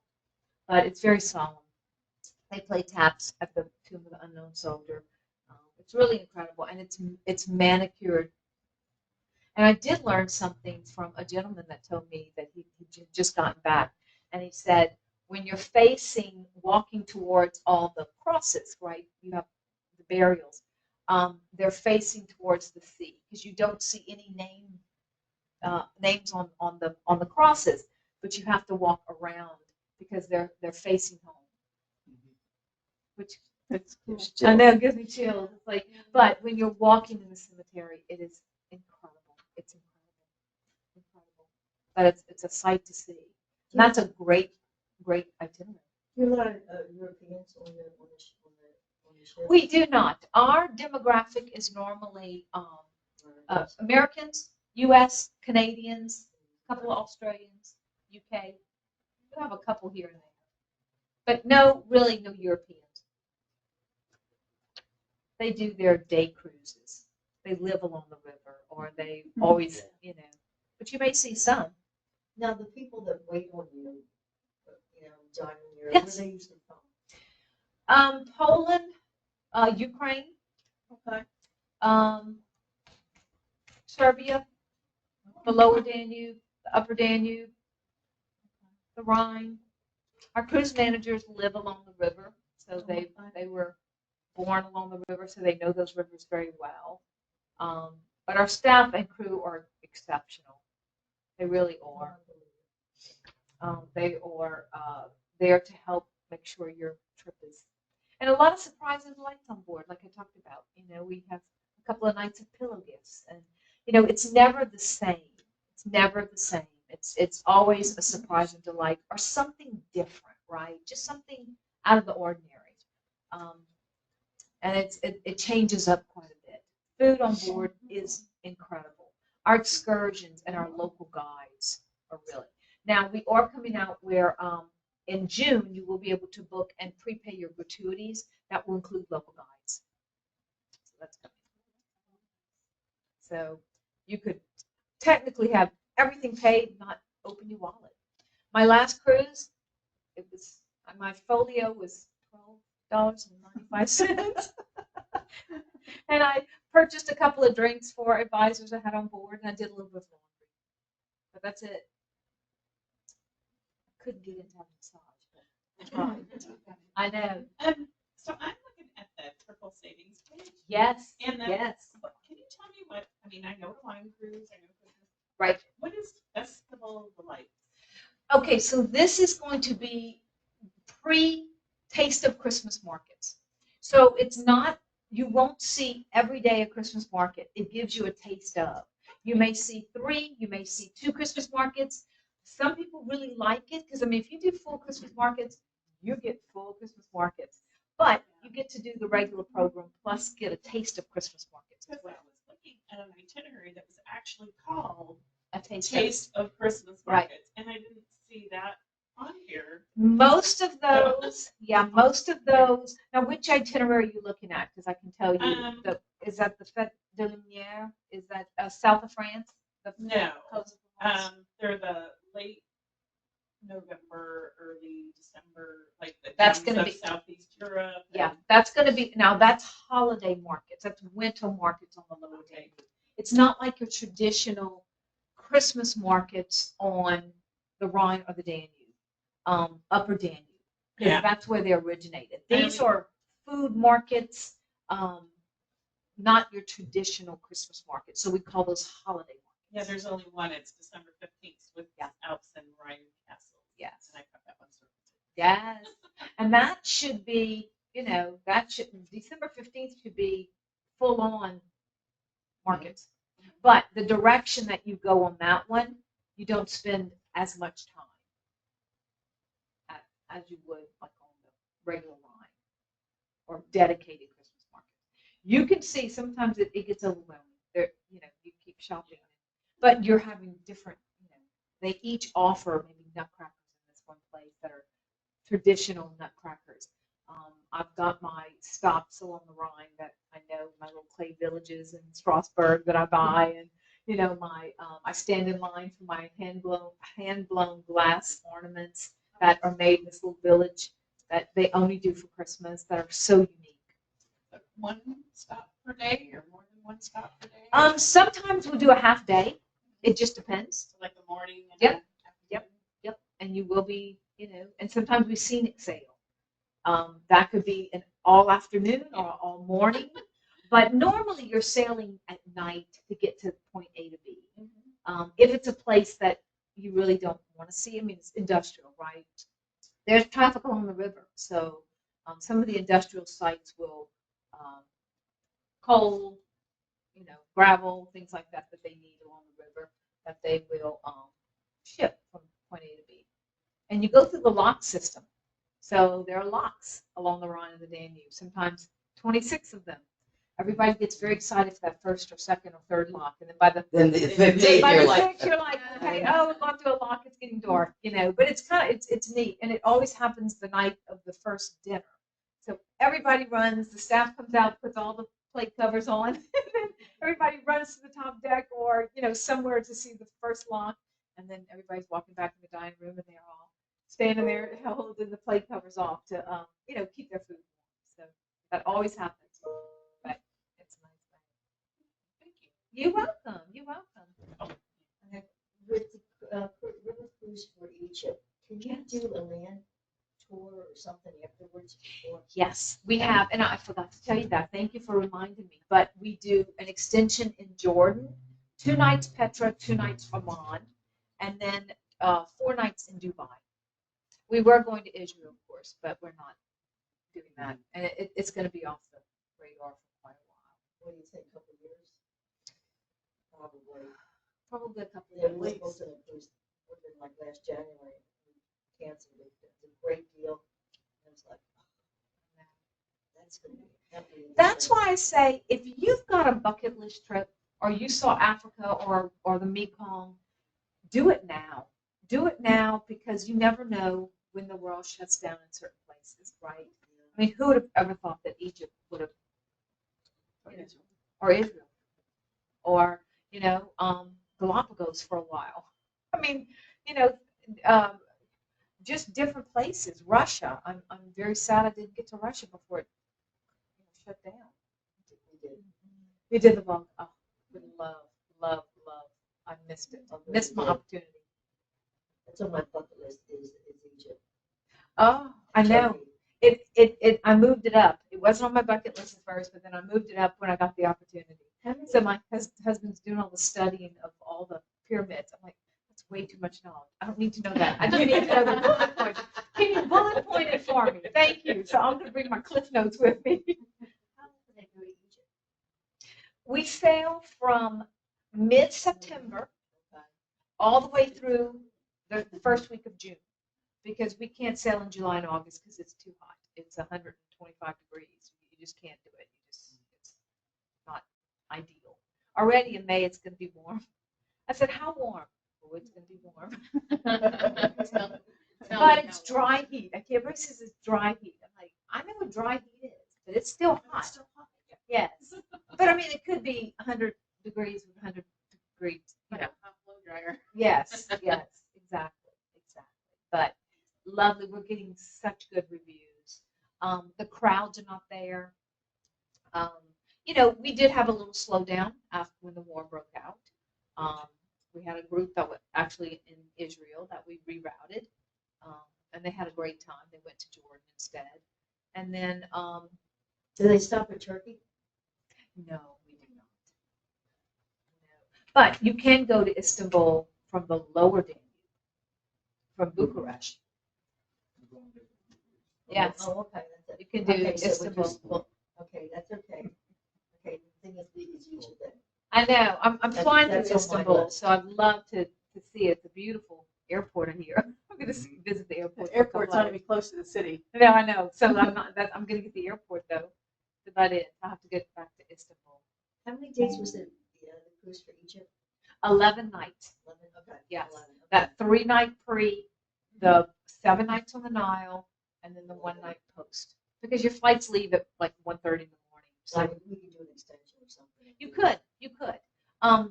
But it's very solemn. They play taps at the Tomb of the Unknown Soldier. It's really incredible, and it's manicured. And I did learn something from a gentleman that told me that he just gotten back, and he said, when you're walking towards all the crosses, right? You have the burials. They're facing towards the sea because you don't see any names on the crosses, but you have to walk around because they're facing home. Which I know gives me chills. It's like, but when you're walking in the cemetery, it is incredible. It's incredible. But it's a sight to see. And that's a great itinerary. You're not Europeans on the ship? We do not. Our demographic is normally Americans, U.S., Canadians, a couple of Australians, UK. We have a couple here and there. But no Europeans. They do their day cruises. They live along the river, or they always, But you may see some. Now, the people that wait on you, joining your, Yes. where they usually from? Poland, Ukraine, Okay. Serbia, the lower Danube, the upper Danube, the Rhine. Our cruise managers live along the river, so they were born along the river, so they know those rivers very well. But our staff and crew are exceptional. They really are. They are there to help make sure your trip is. And a lot of surprises lights on board, like I talked about. We have a couple of nights of pillow gifts, and it's never the same. It's never the same. It's always a surprise and delight, or something different, right? Just something out of the ordinary. And it changes up quite a bit. food on board is incredible. Our excursions and our local guides are really. Now, we are coming out where in June, you will be able to book and prepay your gratuities. That will include local guides. So that's coming. So you could technically have everything paid, not open your wallet. My last cruise, it was my folio was $12.95. And I purchased a couple of drinks for advisors I had on board, and I did a little bit of laundry. But that's it. I couldn't get into a massage, but I tried. I know. So I'm looking at the triple savings page. Yes. And the, Yes. Can you tell me what, I mean, I know Wine Cruise, I know Christmas. Right. What is Festival of the Lights? Okay, so this is going to be pre-Taste of Christmas markets. So it's not, you won't see every day a Christmas market. It gives you a taste of. You may see 3, you may see 2 Christmas markets. Some people really like it because, I mean, if you do full Christmas markets, you get full Christmas markets. But you get to do the regular program plus get a taste of Christmas markets. Because I was looking at an itinerary that was actually called A taste Taste of Christmas Right. Markets, and I didn't see that on here. Most of those, most of those. Now, which itinerary are you looking at? Because I can tell you, is that the Fête de Lumière? Is that south of France? No. Coast of France? They're the late November, early December, like the That's gems gonna of be- Southeast Europe. Yeah, that's going to be, now that's holiday markets. That's winter markets on the lower Danube. It's not like your traditional Christmas markets on the Rhine or the Danube, upper Danube. Because Yeah. that's where they originated. And These are food markets, not your traditional Christmas markets. So we call those holiday markets. Yeah, there's only one. It's December 15th with Alps and Rhine Castle. Yes. And I got that one sorted. Yes. And that should be, December 15th should be full on markets. But the direction that you go on that one, you don't spend as much time as you would like on the regular line or dedicated Christmas market. You can see sometimes it gets overwhelming. There, you keep shopping, but you're having different. They each offer maybe nutcrackers in this one place that are traditional nutcrackers. I've got my stops along the Rhine that I know, my little clay villages in Strasbourg that I buy, and I stand in line for my hand blown glass ornaments that are made in this little village that they only do for Christmas that are so unique. One stop per day or more than one stop per day? Sometimes we'll do a half day. It just depends. So like the morning and Yep. afternoon? Yep. And you will be, and sometimes we scenic sail. That could be an all afternoon or all morning. But normally you're sailing at night to get to point A to B. If it's a place that you really don't want to see, I mean, it's industrial, right? There's traffic along the river. So some of the industrial sites will coal, gravel, things like that they need along the river that they will ship from point A to B. And you go through the lock system. So there are locks along the Rhine and the Danube, sometimes 26 of them. Everybody gets very excited for that first or second or third lock. And then by the Then the 15th, by you're the like, sixth, you're like, okay, oh, we're going through a lock, it's getting dark, But it's it's neat. And it always happens the night of the first dinner. So everybody runs, the staff comes out, puts all the plate covers on, and then everybody runs to the top deck or, somewhere to see the first lock. And then everybody's walking back in the dining room and they're all standing there holding the plate covers off to, keep their food warm. So that always happens. But it's a nice thing. Thank you. You're welcome. You're welcome. With the river cruise for Egypt, can you do a land tour or something afterwards? Yes, we have, and I forgot to tell you that. Thank you for reminding me. But we do an extension in Jordan, 2 nights Petra, 2 nights Amman, and then 4 nights in Dubai. We were going to Israel, of course, but we're not doing that, and it's going to be off the radar for quite a while. What do you think, a couple of years? Probably a couple Yeah, of we were weeks. supposed to have cruised like last January. We canceled it. It was a great deal. And it's like, That's gonna be- That's why I say, if you've got a bucket list trip, or you saw Africa or the Mekong, do it now. Do it now, because you never know when the world shuts down in certain places, right? I mean, who would have ever thought that Egypt would have, or Israel, or, Galapagos for a while. I mean, you know, um, just different places. Russia. I'm very sad I didn't get to Russia before it shut down. We did the Volga. Oh, would love, love, love. I missed it. Missed my opportunity. That's on my bucket list is Egypt. Oh, I know. I moved it up. It wasn't on my bucket list at first, but then I moved it up when I got the opportunity. So my husband's doing all the studying of all the pyramids. I'm like, that's way too much knowledge. I don't need to know that. I just need to know the bullet points. Can you bullet point it for me? Thank you. So I'm going to bring my Cliff Notes with me. How long did they go to Egypt? We sail from mid-September all the way through the first week of June, because we can't sail in July and August because it's too hot. It's 125 degrees. You just can't do it. It's not ideal. Already in May, it's going to be warm. I said, how warm? Oh, it's going to be warm. But it's dry heat. Like, everybody says it's dry heat. I'm like, I know what dry heat is, but it's still hot. Yes. But I mean, it could be 100 degrees with 100 degrees. Blow dryer. Yes, yes, exactly. But lovely. We're getting such good reviews. The crowds are not there. We did have a little slowdown after when the war broke out. We had a group that was actually in Israel that we rerouted, and they had a great time. They went to Jordan instead. And then, Do they stop at Turkey? no, we did not. No. But you can go to Istanbul from the lower Danube, from Bucharest. Yes, Oh, okay. That's you can it. do Okay, so we Istanbul. just- well, okay, that's okay. Okay, the thing is Egypt then. I know. I'm That's- flying to that's on my Istanbul, list. so I'd love to see it. It's a beautiful airport here. I'm going to visit the airport. The airport's not even close to the city. No, I know. So I'm not. I'm going to get the airport though. That's about it. I'll have to get back to Istanbul. How many days was the cruise for Egypt? 11 nights. 11, okay. Yes. 11, okay. That 3-night pre, the 7 nights on the Nile, and then the 1 night post. Because your flights leave at like 1:30 in the morning. So So we can do an extension or something. you could.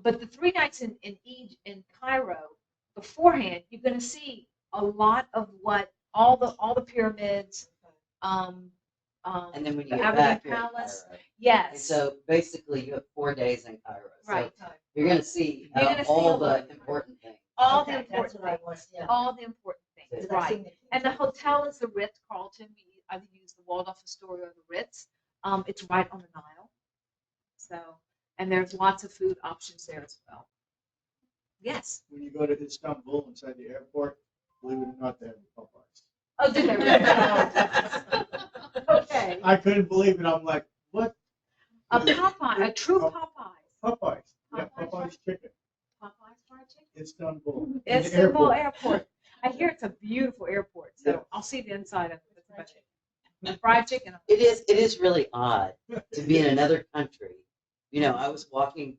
But the 3 nights in Cairo beforehand, you're going to see a lot of what all the pyramids. And then when you The get Abu back, Dhabi you're in Palace. Cairo. And Yes. so basically you have 4 days in Cairo. So Right. you're going to see You're gonna see all a lot. the important things. All Okay, the that's important what I things. want, yeah. All the important things. Because I've Right. seen the And the pictures. hotel is the Ritz Carlton. We either use the Waldorf Astoria or the Ritz. It's right on the Nile. So, and there's lots of food options there as well. Yes. When you go to Istanbul inside the airport, believe it or not, they have Popeyes. Oh, did they? Okay. I couldn't believe it. I'm like, what? A Popeye, a true Popeye. Popeyes. Yeah, Popeyes Popeyes chicken. Popeyes fried chicken. Istanbul. In the Istanbul airport. Airport. I hear it's a beautiful airport, so Yeah. I'll see the inside of it. That's about it. Fried chicken. It is really odd to be in another country. I was walking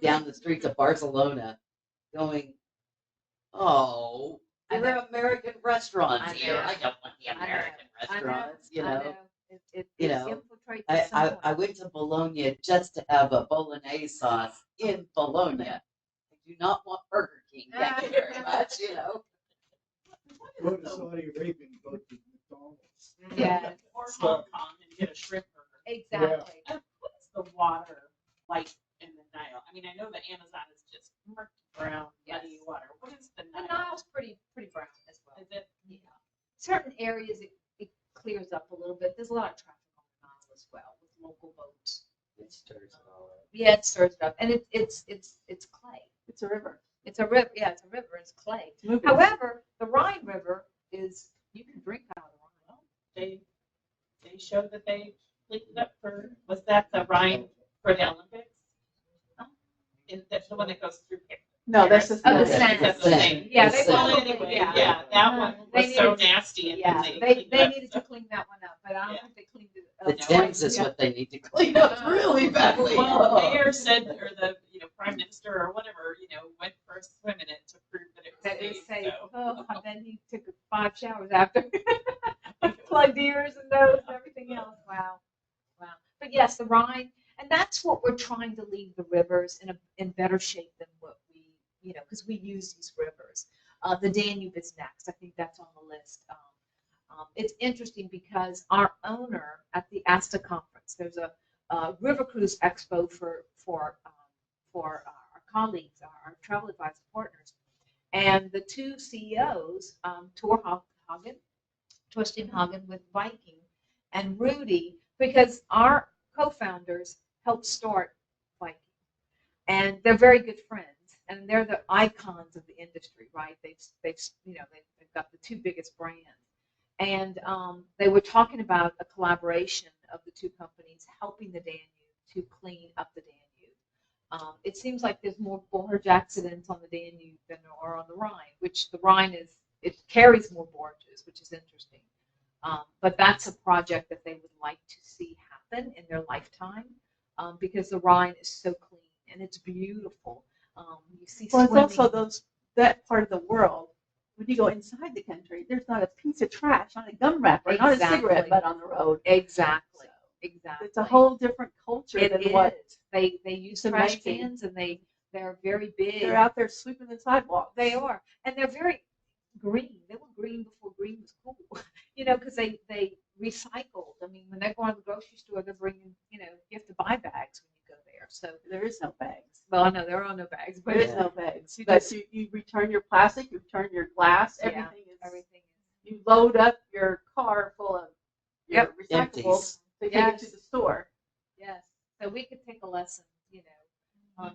down the streets of Barcelona going, oh, I there are American restaurants I here. know. I don't want the I know. American restaurants, I know. It You know, infiltrates I, at some I, point. I went to Bologna just to have a bolognese sauce in Bologna. I do not want Burger King. Thank you very much, Go to Saudi Arabia and go to McDonald's. Yes, Or Hong Kong and get a shrimp burger. exactly. And what's the water like in the Nile? I mean, I know the Amazon is just murky brown, muddy Yes. water. What is the The Nile? Nile's pretty brown as well. Is it? Yeah. Certain areas it clears up a little bit. There's a lot of traffic on the Nile as well with local boats. It stirs it all up. Yeah, it stirs it up, and it's clay. It's a river. It's a river. Yeah, it's a river. It's clay. It's moving. However, the Rhine River is you can drink out of the Rhine. They showed that they cleaned it up was that the Rhine for the Olympics? Oh. That's the one that goes through here. No, this is Oh, the not. sand. That's the thing. Yeah, The they sand. Well, probably, anyway, yeah. yeah, that one They was so needed to- nasty and Yeah, then they they cleaned it up, needed so. to clean that one up, but I don't Yeah. think they cleaned it The up. Thames is what they need to clean up really badly. Well, the mayor said, or the, prime minister or whatever, went for a swim in it to prove that it That was is safe, safe. so. Oh, and then he took 5 showers after. Plugged ears and nose and everything else. Wow. Wow. But yes, the Rhine, and that's what we're trying to leave the rivers in better shape than what we, because we use these rivers. The Danube is next. I think that's on the list. It's interesting because our owner at the ASTA conference, there's a river cruise expo for our colleagues, our travel advisor partners, and the two CEOs, Torstein Hagen with Viking, and Rudy, because our co-founders helped start Viking, and they're very good friends, and they're the icons of the industry, right? They've got the two biggest brands, and they were talking about a collaboration of the two companies helping the Danube to clean up the Danube. It seems like there's more barge accidents on the Danube than there are on the Rhine, which the Rhine it carries more barges, which is interesting. But that's a project that they would like to see happen in their lifetime, because the Rhine is so clean and it's beautiful. You see Well, it's swimming. also that part of the world. When you go inside the country, there's not a piece of trash, not a gum wrapper, not a cigarette Exactly. butt on the road. Exactly. Exactly. It's a whole different culture It than is. what They use It's trash amazing. cans, and they're very big. they're out there sweeping the sidewalk. They are, and they're very green. They were green before green was cool, because they recycled. I mean, when they go to the grocery store, they're bringing, you have to buy bags when you go there. So, There is no bags. well, I know there are no bags, but There is Yeah. no bags. You But- just you return your plastic, you return your glass. Yeah, Everything is. everything is. You load up your car full of your Yep. recyclables Empties. to take it Yes. to the store. Yes. So we could take a lesson,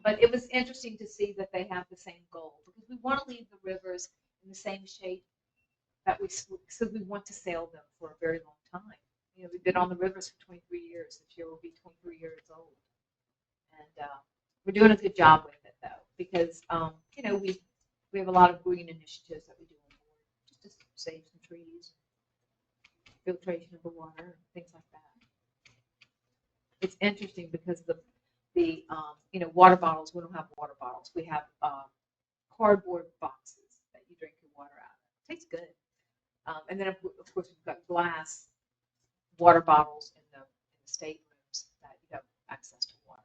but it was interesting to see that they have the same goal, because we want to leave the rivers in the same shape that so we want to sail them for a very long time. We've been on the rivers for 23 years. This year will be 23 years old. And we're doing a good job with it, though, because, we have a lot of green initiatives that we do on board, just to save some trees, filtration of the water, and things like that. It's interesting because the water bottles, we don't have water bottles. We have cardboard boxes that you drink your water out of. Tastes good. And then, of course, we've got glass water bottles in the staterooms that you have access to water.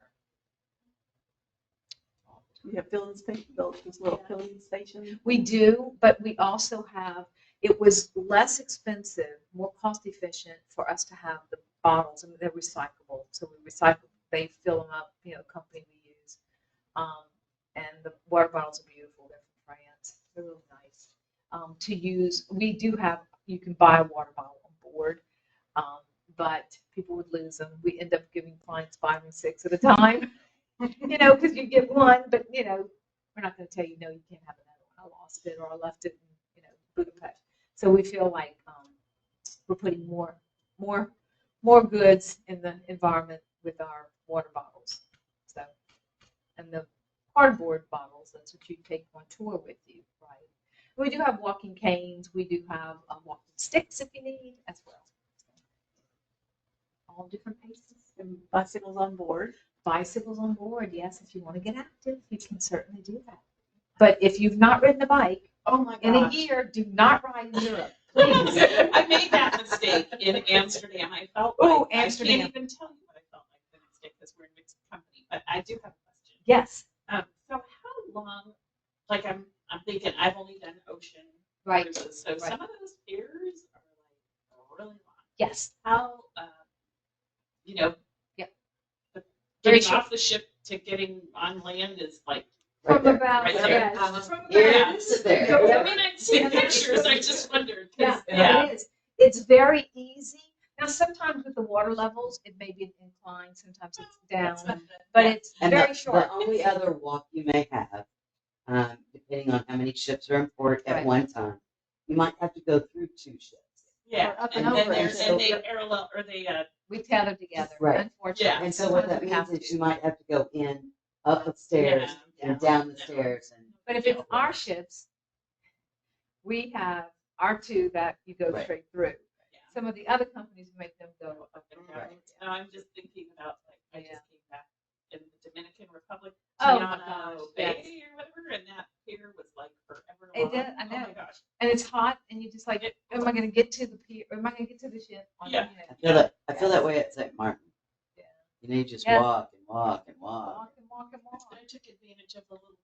You have filling stations, those little filling stations. We do, but we also have, it was less expensive, more cost efficient for us to have the bottles, and they're recyclable. So we recycle, they fill them up, company we use. And the water bottles are beautiful. They're from France. They're really nice. To use, we do have, you can buy a water bottle on board, but people would lose them. We end up giving clients 5 and 6 at a time, because you get one, but, we're not going to tell you, no, you can't have another one. I lost it, or I left it in, Budapest. So we feel like we're putting more goods in the environment with our water bottles. So, and the cardboard bottles, that's what you take on tour with you, right? We do have walking canes. We do have walking sticks if you need as well. All different paces. And bicycles on board. Bicycles on board, yes. If you want to get active, you can certainly do that. But if you've not ridden a bike Oh my in a gosh. year, do not ride in Europe, please. I made that mistake in Amsterdam. I felt Oh, like, Amsterdam. I can't even tell you what I felt like the mistake, because we're in mixed company. But I do have a question. Yes, So how long, like I'm thinking, I've only done ocean right. cruises, so some of those piers are like really long. Yes. How, Yeah. the- Very getting short. off the ship to getting on land is like, Right From there. about, Right there. yes. From Here about, it is there. I mean, I've seen pictures, I just wondered. 'Cause, yeah, it is. It's very easy. Now, sometimes with the water levels, it may be an incline, sometimes it's down, but it's And very the short. only other walk you may have, depending on how many ships are in port at Right. one time, you might have to go through 2 ships. Yeah, Or up and and then over. there's, So- and they parallel, or they, We tether together, Right. unfortunately. Yeah. And so what Sometimes that we means have is to. you might have to go in, up the stairs, Yeah. and down the stairs, and But if it's our ships, we have our two that you go Right. straight through. Yeah. Some of the other companies make them go up and down. Right. And I'm just thinking about, like, I Yeah. just came back in the Dominican Republic, Oh my Tiana gosh, Bay yes. or whatever, and that pier was like forever It long. did, I Oh my know. gosh. And it's hot, and you just like, am I going to get to the pier? Am I going to get to the ship? Yeah. I feel that way at St. Martin. Yeah. You know, you just Yes. walk and walk and walk. Walk and walk and walk. And I took advantage of the little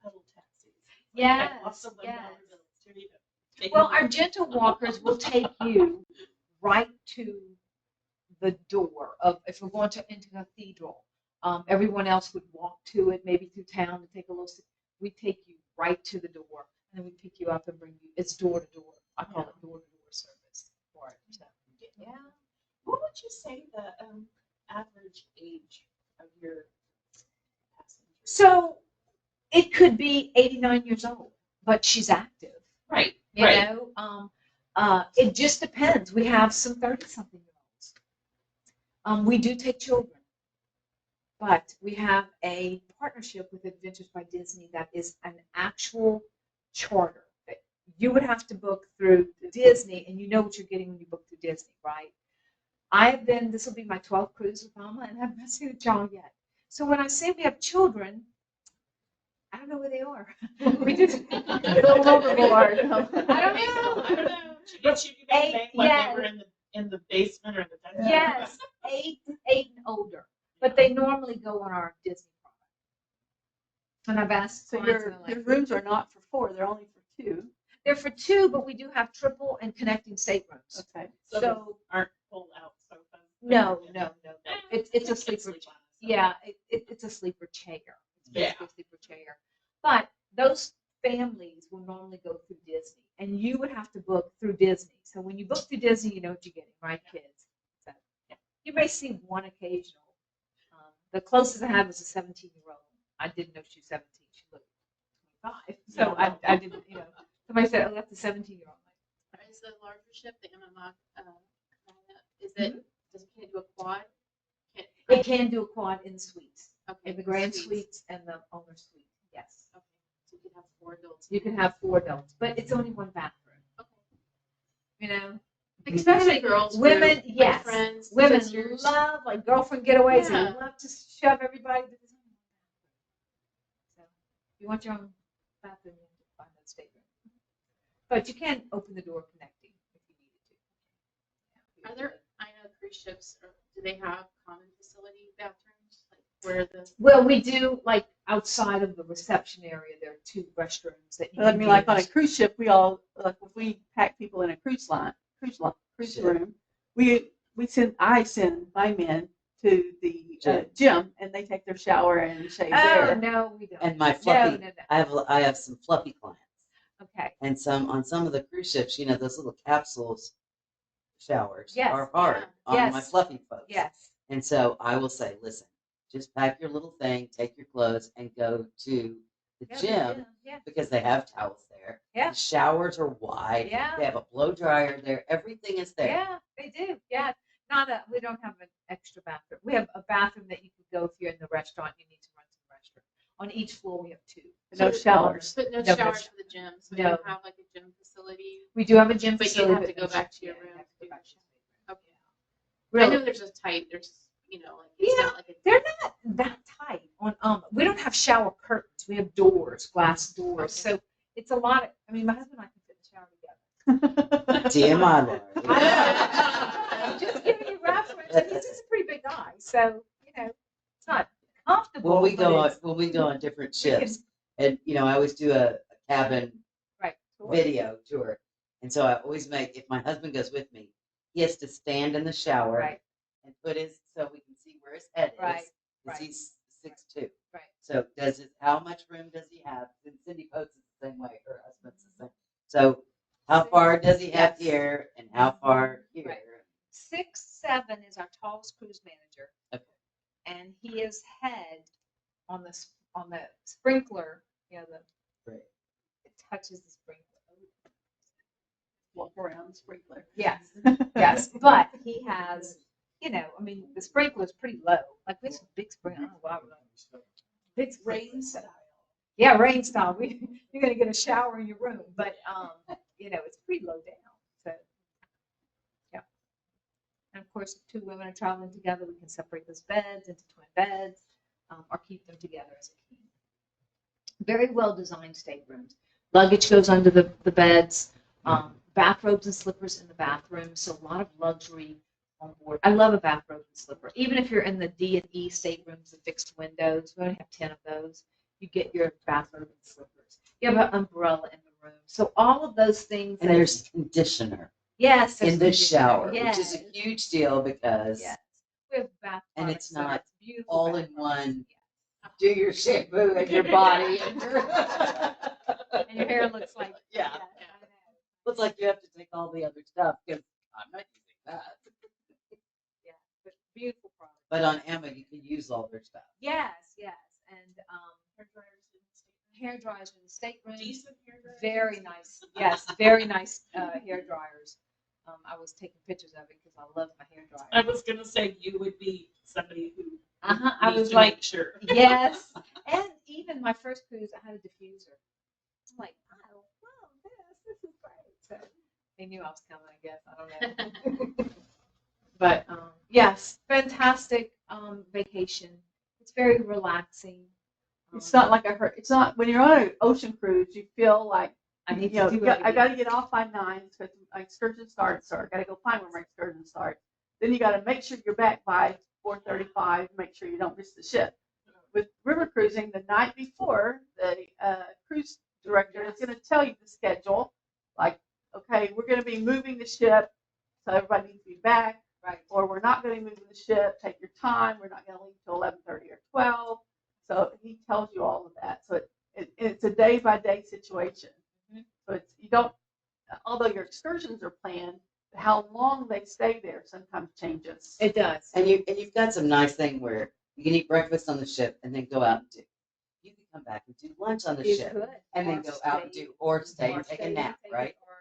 pedal taxis. Yes, Lots of $1 yes. bills. Here you go. Take Well, it. our gentle walkers will take you right to the door of, if we're going to into a cathedral. Everyone else would walk to it, maybe through town to take a little. We take you right to the door, and then we pick you up and bring you. It's door to door. I call it door to door service for it. So, yeah. What would you say the average age of your passengers? So it could be 89 years old, but she's active. Right. You Right. know, it just depends. We have some 30-something-year-olds. We do take children, but we have a partnership with Adventures by Disney that is an actual charter. You would have to book through Disney, and you know what you're getting when you book through Disney, right? This will be my 12th cruise with Mama, and I haven't seen a child yet. So when I say we have children, I don't know where they are. We just Throw them overboard. I don't know. I don't know. Should you guys Eight, think like yes. they were in the basement or the dungeon? Yes, eight and older, but they normally go on our Disney product. And I've asked So clients, your and they're like, rooms are not for 4, they're only for 2. they're for 2, but we do have triple and connecting staterooms. Okay. So, So aren't pulled out sofas. no. It's a Kids can sleeper. sleep on it, so. Yeah, it's a sleeper chair. It's Yeah. basically a sleeper chair. But those families will normally go through Disney, and you would have to book through Disney. So when you book through Disney, you know what you're getting, right, kids? So you may see one occasional. The closest I had was a 17-year-old. I didn't know she was 17. She looked 25. So I didn't, somebody said, oh, that's a 17-year-old. Is the larger ship, the MMA, is it, does it do a quad? It can do a quad in suites, Okay. in the grand suites and the owner suite. Yes. Okay. So you can have 4 adults. You can have 4 adults, but it's only one bathroom. Okay. You know, Especially girls. women, group, yes, my friends, women sisters. love like girlfriend getaways. Yeah. They love to shove everybody. To this. So, if you want your own bathroom, you have to find that stateroom. But you can open the door connecting if you needed to. Are there, I know cruise ships, do they have common facility bathrooms? Like where the, Well, we do like outside of the reception area. There are 2 restrooms that you But I can mean, like on a use. cruise ship, we all, like if we pack people in a cruise Ship. room, I send my men to the Gym. gym, and they take their shower and shave Oh there. no, we don't. And my fluffy, No. I have some fluffy clients, Okay. and on some of the cruise ships, those little capsules showers Yes. are hard on my Yes. fluffy folks. Yes. And so I will say, listen, just pack your little thing, take your clothes, and go to the gym Yeah. because they have towels there. Yeah. The showers are wide. Yeah. They have a blow dryer there. Everything is there. Yeah, they do. Yeah. We don't have an extra bathroom. We have a bathroom that you could go if you're in the restaurant, you need to run to the restroom. On each floor, we have 2. No showers. but no No, showers for the gym, so you No. don't have like a gym facility. We do have a gym But you facility. have to go back to your yeah, you room have to to go back to your room. Okay. Really? I know there's a tight, like it's Yeah, not like a. They're not that tight. We don't have shower curtains. We have doors, glass doors. Okay. So it's a lot of. I mean, my husband and I can fit in the shower together. TMI, Laura. I'm just giving you reference. And he's just a pretty big guy, so it's not comfortable. When we but it's- go on different we can- ships, and I always do a cabin Right. video tour, and so I always make, if my husband goes with me, he has to stand in the shower Right. and put so we can see where his head is, Right, because right. he's 6'2". Right. So how much room does he have? And Cindy Coates is the same way. Her husband's the same. So how far does he have Yes. here, and how far here? Right. 6'7" is our tallest cruise manager. Okay. And he is head on the sprinkler. Right. It touches the sprinkler. Walk around sprinkler. Yes, yes, but he has, the sprinkler is pretty low. Like this big sprinkler, big Rain sprinkler. style. Yeah, rain style. You're gonna get a shower in your room, but it's pretty low down. So yeah, and of course, if two women are traveling together, we can separate those beds into twin beds, or keep them together as a team. Very well designed staterooms. Luggage goes under the beds. Bathrobes and slippers in the bathroom. So a lot of luxury on board. I love a bathrobe and slipper. Even if you're in the D and E staterooms, the fixed windows, we only have 10 of those. You get your bathrobe and slippers. You have an umbrella in the room. So all of those things. And there's conditioner yes, in the shower, yes. which is a huge deal because Yes. We have bath and products it's that are not beautiful all bath in products. one. Do your shampoo and your body and your And your hair looks like yeah. I know. Looks like you have to take all the other stuff because I'm not using that. Yeah, but beautiful product. But on Emma, you can use all their stuff. Yes, and hair dryers in the stateroom. Very nice. Yes, very nice hair dryers. I was taking pictures of it because I love my hair dryer. I was gonna say you would be somebody who I needs was to like, make sure. yes, and even my first cruise, I had a diffuser. I'm like, oh, wow, this is great. So they knew I was coming, I guess. I don't know. But yes, fantastic vacation. It's very relaxing. It's not like it's not when you're on an ocean cruise, you feel like I need you know, to do I got to it. get off by 9 because my excursion starts, or I got to go find where my excursion starts. Then you got to make sure you're back by 4:35. Make sure you don't miss the ship. With river cruising, the night before, the cruise director is going to tell you the schedule. Like, okay, we're going to be moving the ship, so everybody needs to be back. Right. Or we're not going to move the ship. Take your time. We're not going to leave till 11:30 or 12. So he tells you all of that. So it's a day by day situation. So it's you don't. Although your excursions are planned, how long they stay there sometimes changes. It does. And you've got some nice thing where you can eat breakfast on the ship and then go out and do. You can come back and do lunch on the You ship could. and then Or go out and stay. do or stay Or and take stay a and nap, take right? it, or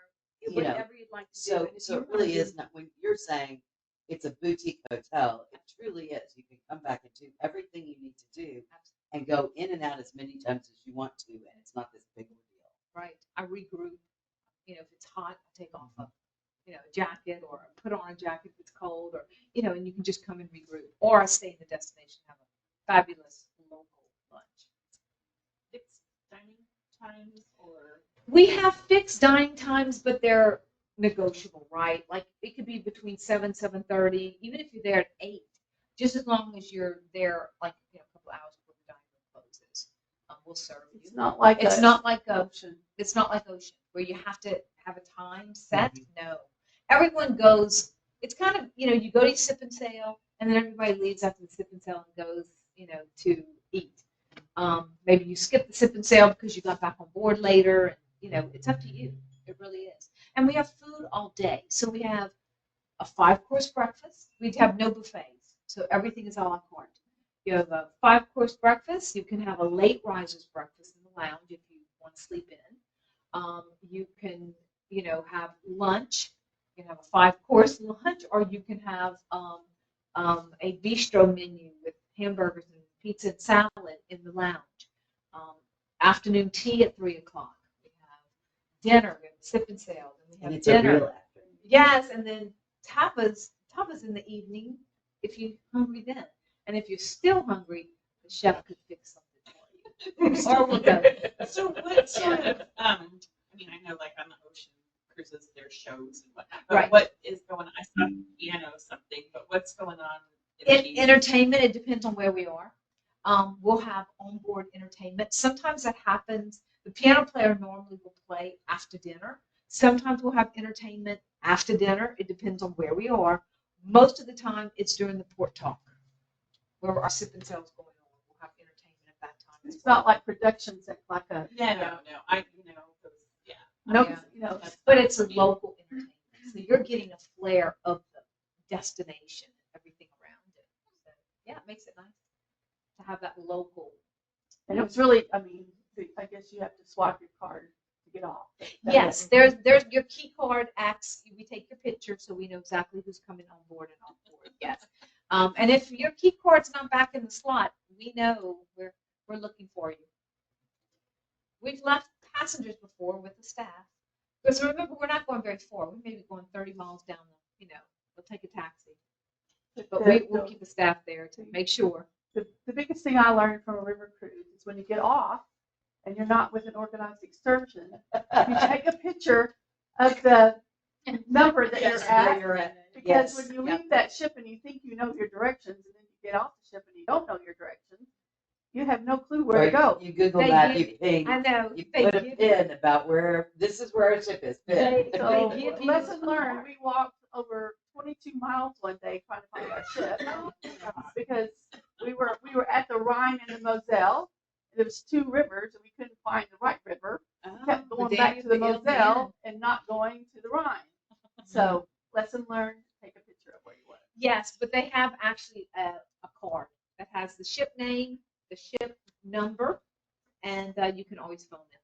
You know, whatever you'd like to do. So And if so you it really wanna is not when you're saying it's a boutique hotel, it truly is. You can come back and do everything you need to do and go in and out as many times as you want to, and it's not this big deal. Right. I regroup. If it's hot, I take off a jacket, or put on a jacket if it's cold, or and you can just come and regroup. Or I stay in the destination, have a fabulous local lunch. Fixed dining times or We have fixed dining times, but they're negotiable, right? Like it could be between 7:30, even if you're there at 8, just as long as you're there like a couple hours before the dining room closes. We'll serve you. It's not like It's not like ocean. It's not like ocean where you have to have a time set. No, everyone goes. It's kind of you go to sip and sail, and then everybody leaves after the sip and sail and goes to eat. Maybe you skip the sip and sail because you got back on board later. It's up to you. It really is. And we have food all day. So we have a 5-course breakfast. We have no buffets. So everything is a la carte. You have a 5-course breakfast. You can have a late risers breakfast in the lounge if you want to sleep in. You can, have lunch. You can have a 5-course lunch, or you can have a bistro menu with hamburgers and pizza and salad in the lounge. Afternoon tea at 3:00. We have dinner. We have sip and sail. Then we have And it's dinner. a real afternoon. Yes, and then tapas in the evening if you're hungry then. And if you're still hungry, the chef could fix something for you. Or we'll go. so what sort of I know like on the ocean cruises there's shows and whatnot, but Right. what is going on? I saw piano something, but what's going on in the Entertainment, it depends on where we are. We'll have onboard entertainment. Sometimes that happens. The piano player normally will play after dinner. Sometimes we'll have entertainment after dinner. It depends on where we are. Most of the time, it's during the port talk, where our sip and sail is going on. We'll have entertainment at that time. It's not like productions at like a No, I yeah. no, Yeah. But it's a local entertainment, so you're getting a flair of the destination and everything around it. So, yeah, it makes it nice to have that local. and it was really. I mean, I guess you have to swap your card to get off. Yes, there's your key card acts. We take your picture so we know exactly who's coming on board and off board. Yes, and if your key card's not back in the slot, we know we're looking for you. We've left passengers before with the staff. Because remember, we're not going very far. We may be going 30 miles down the, we'll take a taxi. But we'll keep the staff there to make sure. The biggest thing I learned from a river cruise is when you get off and you're not with an organized excursion, you take a picture of the number that Yes, you're where at. you're at. Because Yes. when you leave that ship and you think you know your directions, and then you get off the ship and you don't know your directions, you have no clue where to go. You Google They map, give- you ping, I know. you They put a give pin about this is where our ship is. Pin. So, They give you lesson a learned, card. we walked over 22 miles one day trying to find our ship because we were at the Rhine and the Moselle. There was two rivers and we couldn't find the right river. Kept going back to the Moselle and not going to the Rhine. So lesson learned, take a picture of where you were. Yes, but they have actually a card that has the ship name, the ship number, and you can always phone them.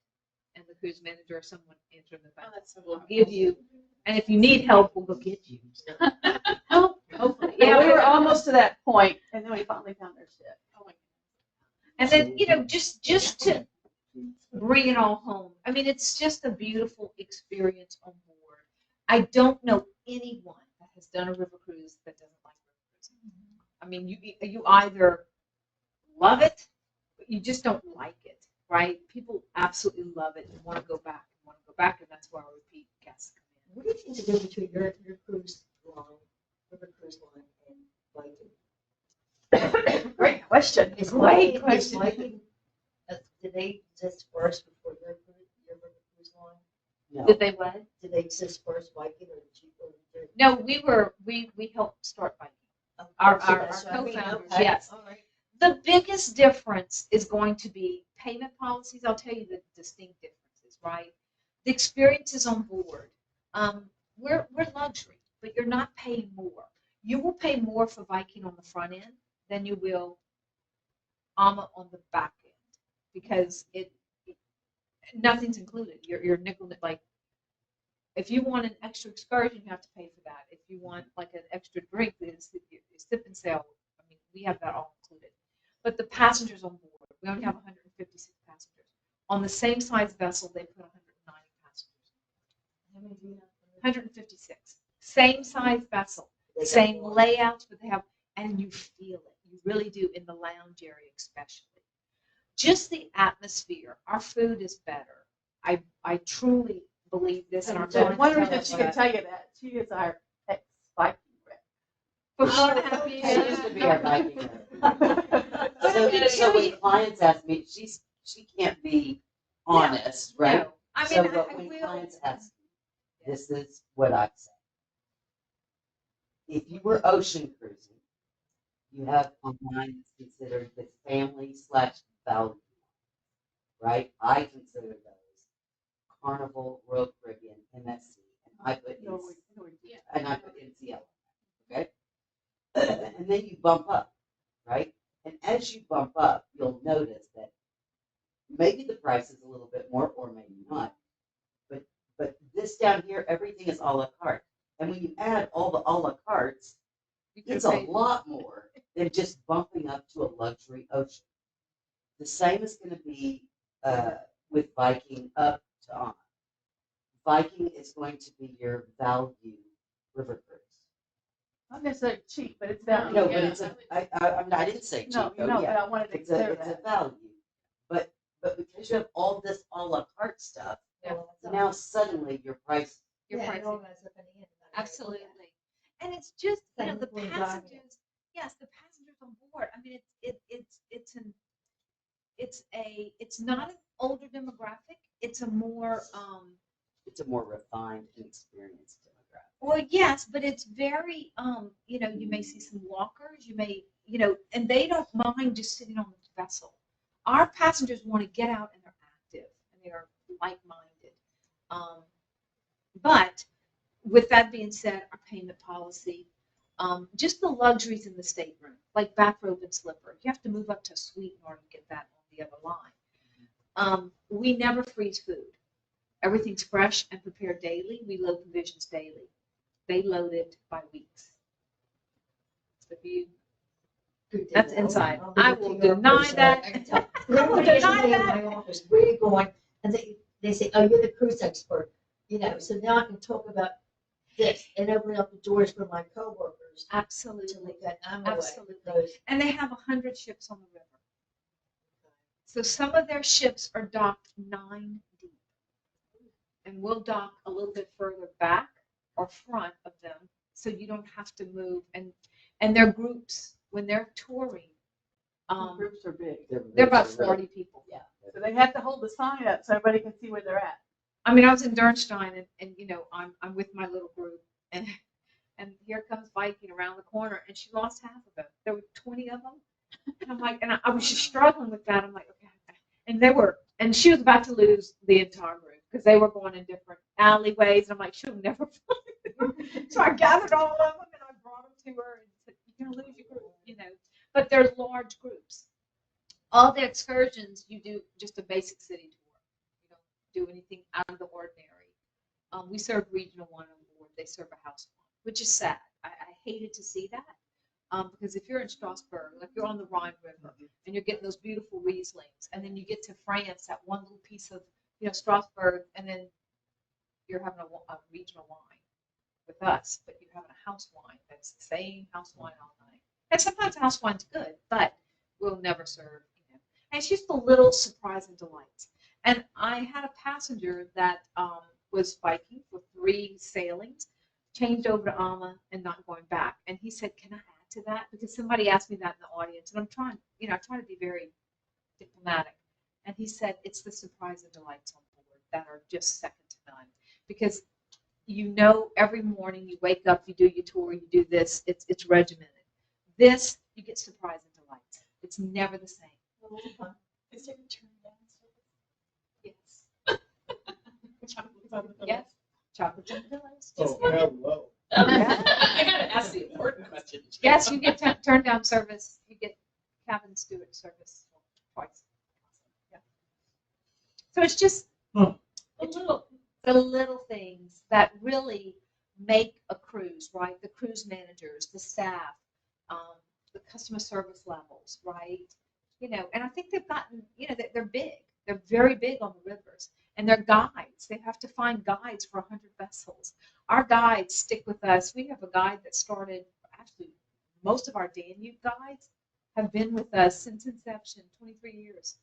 And the cruise manager or someone answering the phone will give you. And if you need help, we'll go get you. Hopefully. Yeah, we were all. almost to that point, and then we finally found our ship. Oh my And then, just to bring it all home. I mean, it's just a beautiful experience on board. I don't know anyone that has done a river cruise that doesn't like river cruising. I mean, you either love it, but you just don't like it, right? People absolutely love it and want to go back and that's where our repeat guests come in. What do you think the difference between your cruise line, river cruise line, and Viking? Great question. Is Great Viking, question. did they exist first before your river cruise line? No. Did they what? Did they exist first, Viking, or did you? No, we helped start Viking. Our co-founders, yes. All right. The biggest difference is going to be payment policies. I'll tell you the distinct differences, right? The experiences on board. We're luxury, but you're not paying more. You will pay more for Viking on the front end than you will AMA on the back end because nothing's included. You're nickel like. If you want an extra excursion, you have to pay for that. If you want like an extra drink, it's sip and sail. I mean, we have that all included. But the passengers on board, we only have 156 passengers. On the same size vessel, they put 190 passengers. How many do you have? 156. Same size vessel, same layouts, but they have, and you feel it. You really do in the lounge area, especially. Just the atmosphere. Our food is better. I truly believe this, and our And one clients reason tell she us can that. tell you that, she is our ex-Viking rep. For 4.5 She used to be our Viking. But I'm gonna So tell when you- clients ask me, she can't be honest, right? No. I So mean, but I when will. clients ask me, this is what I say. If you were ocean cruising, you have on mine that's considered the family/value, right? I consider those Carnival, Royal Caribbean, MSC, and I put NCL, okay? And then you bump up, right? And as you bump up, you'll notice that maybe the price is a little bit more or maybe not. But this down here, everything is a la carte. And when you add all the a la cartes, it's a lot more than just bumping up to a luxury ocean. The same is going to be with Viking up to on. Viking is going to be your value river cruise. Not necessarily cheap, but it's value. No, but it's I didn't say cheap. No, though, no, yeah. but I wanted to It's clear a that. value. But because you have all this a la carte stuff, Yeah. now suddenly your price. Your price. Absolutely. And it's just, the passengers, yes, the passengers on board. I mean, it's not an older demographic. It's a more, It's a more refined and experienced demographic. well, yes, but it's very, you may see some walkers, you may, and they don't mind just sitting on the vessel. Our passengers want to get out and they're active and they are like-minded. But with that being said, our payment policy, just the luxuries in the stateroom, like bathrobe and slipper. You have to move up to a suite in order to get that on the other line. We never freeze food. Everything's fresh and prepared daily. We load provisions daily. They load it by weeks. So if you, that's inside. I will deny that. I will deny that. In my office, where are you going? and they say, oh, you're the cruise expert, so now I can talk about this and open up the doors for my coworkers to Absolutely. look at Amway. Absolutely. Because And they have 100 ships on the river. So some of their ships are docked 9 deep. And we'll dock a little bit further back or front of them so you don't have to move. And their groups, when they're touring, Groups are big. they're about 40 people. Yeah. So they have to hold the sign up so everybody can see where they're at. I mean, I was in Dernstein, and I'm with my little group, and here comes Viking around the corner, and she lost half of them. There were 20 of them, and I'm like, and I was just struggling with that. I'm like, okay, and she was about to lose the entire group because they were going in different alleyways, and I'm like, she'll never find them. So I gathered all of them, and I brought them to her, and said, you're gonna lose your group, But they're large groups. All the excursions, you do just a basic city tour. You don't do anything out of the ordinary. We serve Regional 1 on board. They serve a House 1, which is sad. I hated to see that because if you're in Strasbourg, like you're on the Rhine River, and you're getting those beautiful Rieslings, and then you get to France, that one little piece of Strasbourg, and then you're having a regional wine with us, but you're having a house wine that's the same house wine all night. And sometimes house wine's good, but we'll never serve. And it's just the little surprise and delights. And I had a passenger that was Viking for 3 sailings, changed over to Alma and not going back. And he said, "Can I add to that?" Because somebody asked me that in the audience, and I'm trying, I try to be very diplomatic. And he said, "It's the surprise and delights on board that are just second to none." Because every morning you wake up, you do your tour, you do this. It's regimented. This you get surprise and delights. It's never the same. Is there a turn down Yes. service? Chocolate. Yes. Chocolate and pillows. Oh, hello. I gotta ask the important question. Yes, you get turn down service. You get cabin steward service twice. Yeah. So it's just the little things that really make a cruise, right? The cruise managers, the staff, the customer service levels, right? And I think they've gotten, they're big. They're very big on the rivers. And they're guides. They have to find guides for 100 vessels. Our guides stick with us. We have a guide that started, actually, most of our Danube guides have been with us since inception, 23 years,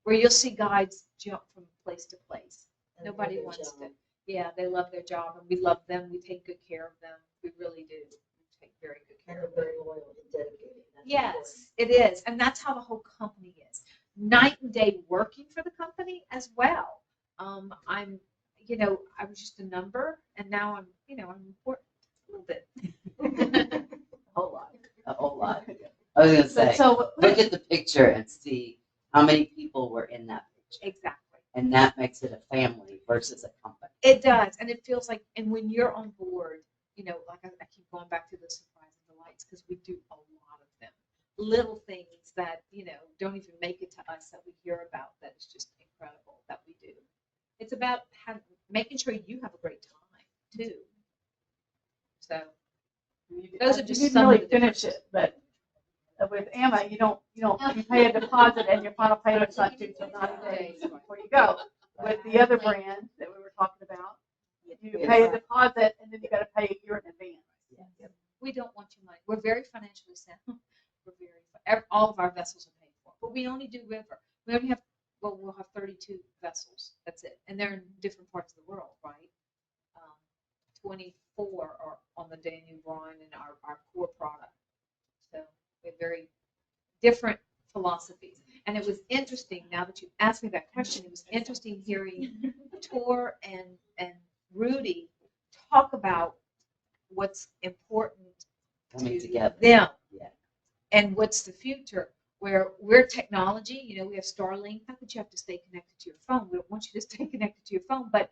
where you'll see guides jump from place to place. And Nobody their wants job. to. Yeah, they love their job, and we love them. We take good care of them. We really do. We take very good And care they're of them. very loyal and dedicated. That's Yes, it is. And that's how the whole company is. Night and day working for the company as well. I'm, I was just a number, and now I'm important a little bit. A whole lot. A whole lot. I was gonna say, So look at the picture and see how many people were in that picture. Exactly. And that makes it a family versus a company. It does, and it feels like, and when you're on board, like I keep going back to the surprise and delights because we do a lot of them. Little things that, don't even make it to us that we hear about that is just incredible that we do. It's about making sure you have a great time, too. So, those are just you didn't some really of the finish it, but with Emma, you pay a deposit and your final payment's not due till 90 days before you go. With the other brand that we were talking about, you pay a deposit and then you got to pay a year in advance. we don't want your money. We're very financially sound. All of our vessels are paid for, but we only do river. We only have, we'll have 32 vessels. That's it, and they're in different parts of the world, right? 24 are on the Danube Rhine and our core product. So we have very different philosophies. And it was interesting, now that you asked me that question, it was interesting hearing Tor and Rudy talk about what's important Coming to together. them Yeah. and what's the future. Where we're technology, we have Starlink, not that you have to stay connected to your phone. We don't want you to stay connected to your phone, but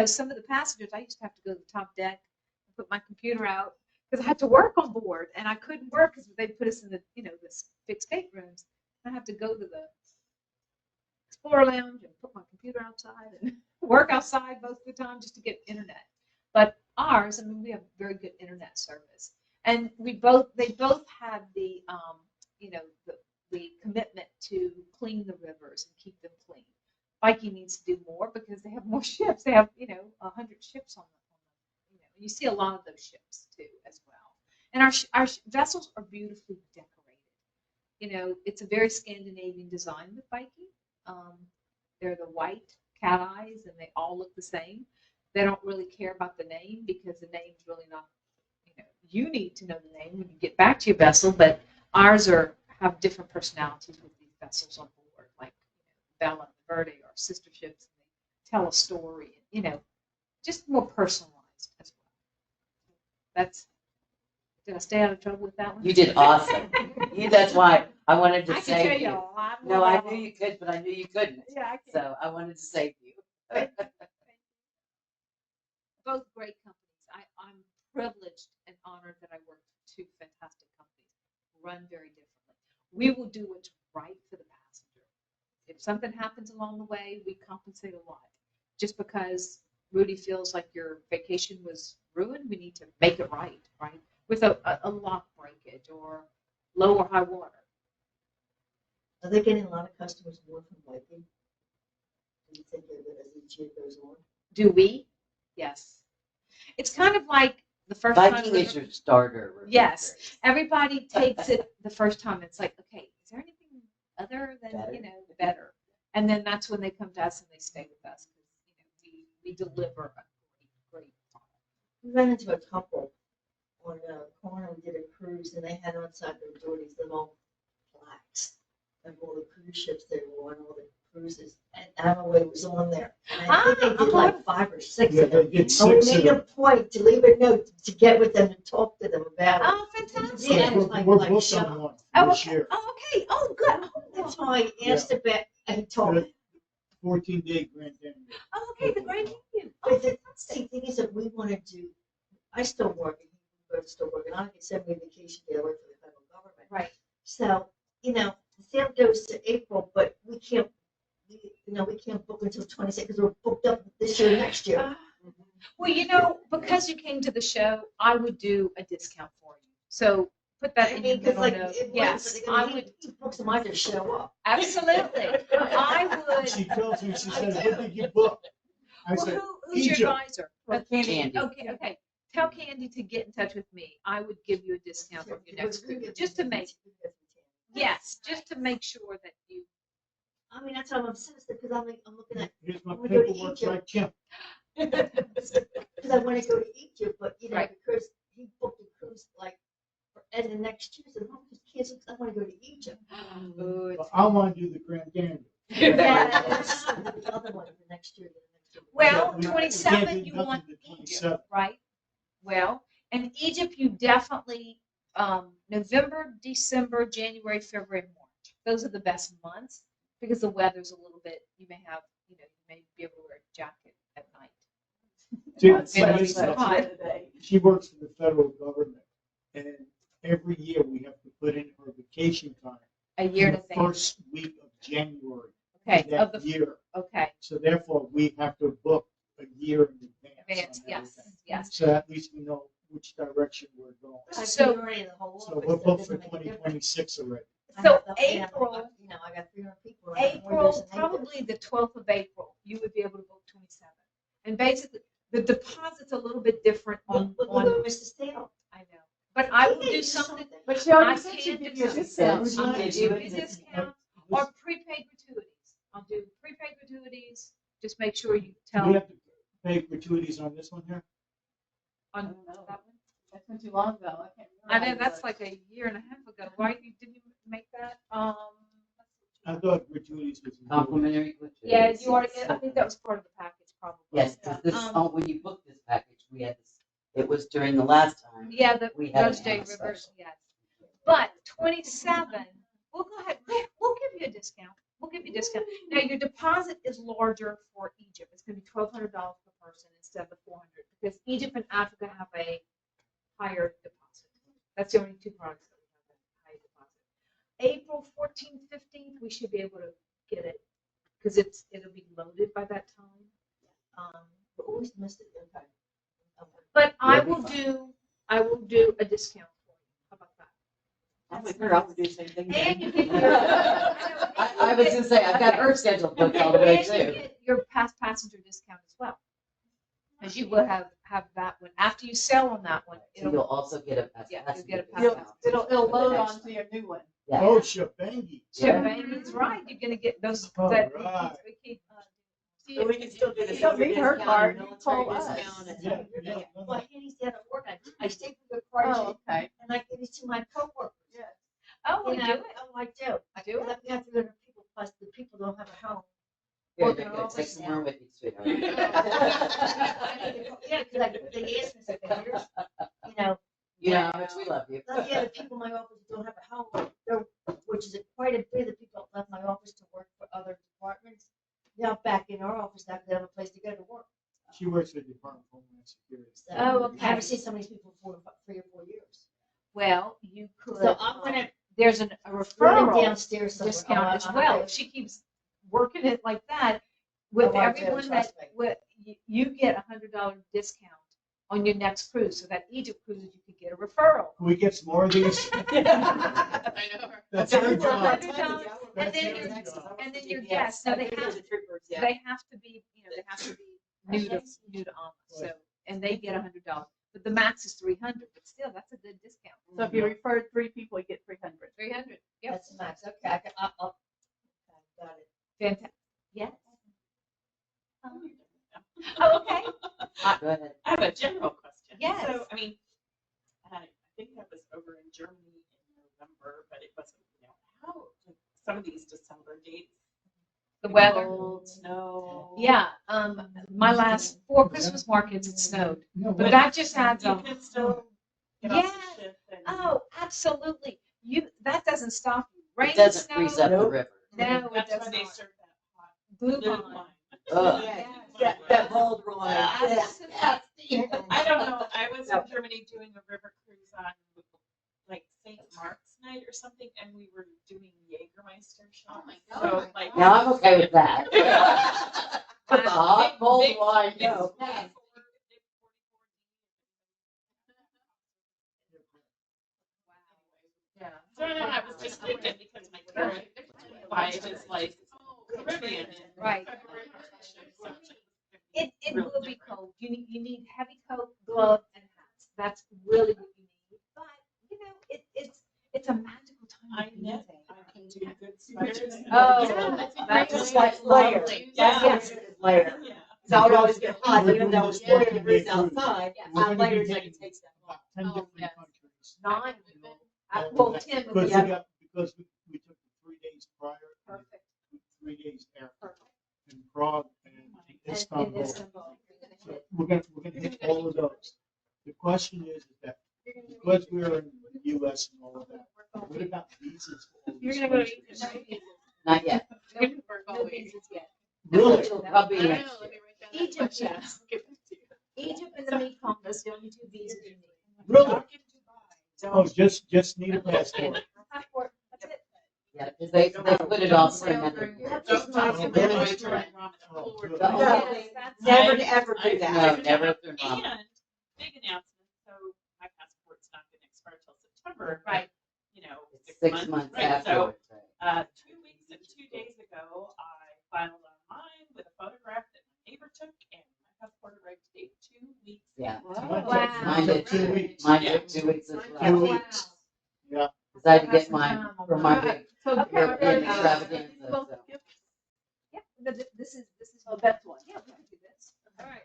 some of the passengers, I used to have to go to the top deck and put my computer out because I had to work on board, and I couldn't work because they put us in the, this fixed staterooms. I have to go to the Explorer Lounge and put my computer outside and work outside most of the time just to get internet. But ours, we have very good internet service, and they both have the, the commitment to clean the rivers and keep them clean. Viking needs to do more because they have more ships. They have, 100 ships on them. You see a lot of those ships too as well. And our vessels are beautifully decorated. It's a very Scandinavian design with Viking. They're the white cat eyes, and they all look the same. They don't really care about the name because the name's really not. You need to know the name when you get back to your vessel, but ours have different personalities with these vessels on board, like Bella and Verde are sister ships. And they tell a story, just more personalized as well. Did I stay out of trouble with that one? You did awesome. That's why I wanted to I can save tell you you. a lot more. No, I about knew you could, but I knew you couldn't. Yeah, I can. So I wanted to save you. Both great companies. I'm privileged and honored that I work for two fantastic companies, run very differently. We will do what's right for the passenger. If something happens along the way, we compensate a lot. Just because Rudy feels like your vacation was ruined, we need to make it right, with a lock breakage or low or high water. Are they getting a lot of customers more from Viking? Do you think as each year goes on? Do we? Yes. It's kind of like the first Viking time. is your starter. Yes. Everybody takes it the first time. It's like, okay, is there anything other than, better? And then that's when they come to us and they stay with us because, we deliver a great product. We ran into a couple on corner. We did a cruise, and they had outside their door these little plaques of all the cruise ships they were on, all the cruises, and Amaway was on there. And I think they did like 5 or 6 Yeah, of them. they did And 6 we of made a them. point to leave a note to get with them and talk to them about it. Oh, fantastic. Yeah, We're, it's like- we're like booked shut on one Oh, this okay. year. Oh, okay. Oh, good. Oh, That's why I asked about, and he told me. 14-day Grand Canyon. oh, okay. The Great Canyon. Oh, But the fantastic. thing is that we want to do, I still work, and he both still working. I get 7 week vacation day, I work for the federal government. Right. So, the sale goes to April, but we can't, we can't book until 26 because we're booked up this year, next year. Well, because you came to the show, I would do a discount for you. So put that in your because middle note. Yes, I would. He books them, I just show up. Absolutely. I would. She tells me, she says, what did you book? I Well, said, who's your Egypt. advisor? Candy. Okay. Tell Candy to get in touch with me. I would give you a discount on your next cruise, just to make sure that you. I mean, that's how I'm obsessed because I'm looking at, Here's my I'm gonna go to paperwork Egypt. like Kim. Because I want to go to Egypt, but Right. because he booked a cruise like for end of next year, so I'm just canceled because I want to go to Egypt. Ooh, But I want to do the Grand Canyon. Yes. The other one, the next year. Well, We can't 27, do you nothing want to Egypt, 27. right? Well, and Egypt, you definitely, November, December, January, February, March. Those are the best months because the weather's a little bit, you may have, you may be able to wear a jacket at night. She works for the federal government, and every year we have to put in her vacation time. A year in the advance. first week of January Okay, that of the, year. okay, So therefore, we have to book a year in advance. advance, on yes, everything. yes. So at least we know which direction we're going. So- So we're booked for 2026 already. So April, I got 300 people. April, probably the 12th of April, you would be able to book 27. And basically, the deposit's a little bit different on, Mr. Stale. I know. But I will do something, But she already I said she'd can't give you a do discount. that. I'm gonna Gives give you you a a discount or prepaid gratuities. I'll do prepaid gratuities, just make sure you Do tell we have to pay gratuities on this one here? I on don't know. that one. That's been too long ago. I can't I remember. know, that's like a year and a half ago, right? Didn't you make that? I thought gratuities was. included. Complimentary. Yeah, you already, I think that was part of the package probably. Yes, because this, Um, when you booked this package, we had this, it was during the last time. Yeah, the We had Rose an Day Anna River, special. yes. But 27, we'll go ahead, we'll give you a discount. We'll give you a discount. Now, your deposit is larger for Egypt. It's gonna be $1,200 per person instead of the 400 because Egypt and Africa have a higher deposit. That's the only two products that we have a high deposit. April 14th, 15th, we should be able to get it because it'll be loaded by that time. But always missed it. Okay. But I That'd be will fine. do a discount for you. How about that? I'm with her, I would do the same thing. And you get I was gonna say, I've got her schedule booked all the way and you too. get your past passenger discount as well. Because you will have that one, after you sell on that one, So you'll also get a. Yeah, you'll get a passenger It'll discount. load onto your new one. Yeah. Oh, shebangy. Shebangy's right, you're gonna get those, All that, right. we keep, So we can still do the. You don't need her discount, card, you military call us. discount, and- Yeah, yeah. Well, Handy's the other work, I stay with the card, Oh, okay. and I give it to my coworkers. oh, we You do know, it. oh, I do. I do it. Let me have to go to people, plus the people don't have a home. Here, Well, you they're go, always take some down. more with you, sweetheart. Yeah, because they asked me, so here's, you know, You know how much we love you. let the other people in my office who don't have a home, which is quite a bit of people left my office to work for other departments. Now back in our office, now they have a place to go to work. She works at the Department of Homeland Security. So, Oh, okay. I haven't seen some of these people for 3 or 4 years. Well, you could, So I'm gonna there's a run referral downstairs somewhere. discount as well. If she keeps working it like that, with Oh, I do, everyone that, trust me. with, you get $100 discount on your next cruise. So that Egypt cruise, you could get a referral. Can we get some more of these? I know. That's her job. $100, and then your, and then your guests, now they have, Yeah. they have to be, they have to be new to Alma, so, and they get $100. But the max is 300, but still, that's a good discount. So if you refer 3 people, you get 300. 300, yep, That's the max, okay, I'll, got it. fantastic, yes. Oh, okay, Go ahead. I have a general question. Yes. So, I mean, I think I was over in Germany in November, but it wasn't, how, like, some of these December dates. the weather. Cold, snow. Yeah, my last 4 Christmas markets, it snowed, No, but what- that just adds You up. can still get off Yes. the ship and. Oh, absolutely. That doesn't stop you. Rain, It doesn't snow. freeze up the Nope. river. No, it That's does why they not. serve that hot Blue blue line. wine. Ugh. That bold one. Absolutely. I don't know, I was in Germany doing a river cruise on like St. Mark's night or something, and we were doing Jägermeister shots. Oh my So God. like. Now I'm okay with that. But the hot, cold Big- wine, big- no. Yeah. So I was just thinking because my current wife is like Caribbean. Right. So It will be cold. You need heavy coat, gloves, and hats. That's really what you need. But, it's a magical time. I to be knit, there. I can do good sweaters. Oh, Yeah, that's Just great. like layer. Yeah. That's what it is, layer. Yeah. So I would always get hot, We're even though it's doing 40 this degrees working day outside. We're I gonna be layers I hitting can take stuff off. about 10 Oh, different yes. countries. 9. All Well, that. 10 would Because be we got, because we took the 3 days prior. and perfect. 3 days after. In Prague and And Istanbul. Istanbul. So we're gonna hit all of those. The question is that because we're in the US and all of that, what about visas for all You're these gonna go to places? Egypt. Not yet. No visas yet. Really? It'll probably I know, next let year. me write down that Egypt, question. yes. Get back to you. Egypt and the Mekong, those are the only 2 visas you need. Really? Oh, just need a passport. Passport, that's it. Yeah, because they put it off for another year. Just nice Oh, and really? nice. Oh, good. No. Yes, that's Never right. to ever do No, that. never through mom. And big announcement, so my passport's not gonna expire till September. but, Right. You know, It's 6 months Right, so, afterwards, right? 2 weeks and 2 days ago, I filed online with a photograph that my neighbor took, and my passport arrived today 2 weeks. Yeah. Wow. Mine did Took 2 too. weeks. Mine took 2 weeks as 2 well. weeks. Yeah. Because I had to get mine for my big So Okay. European uh, extravaganza. both So. gifts? Yeah, this is. Oh, that's one. Yeah, we can do this. All right,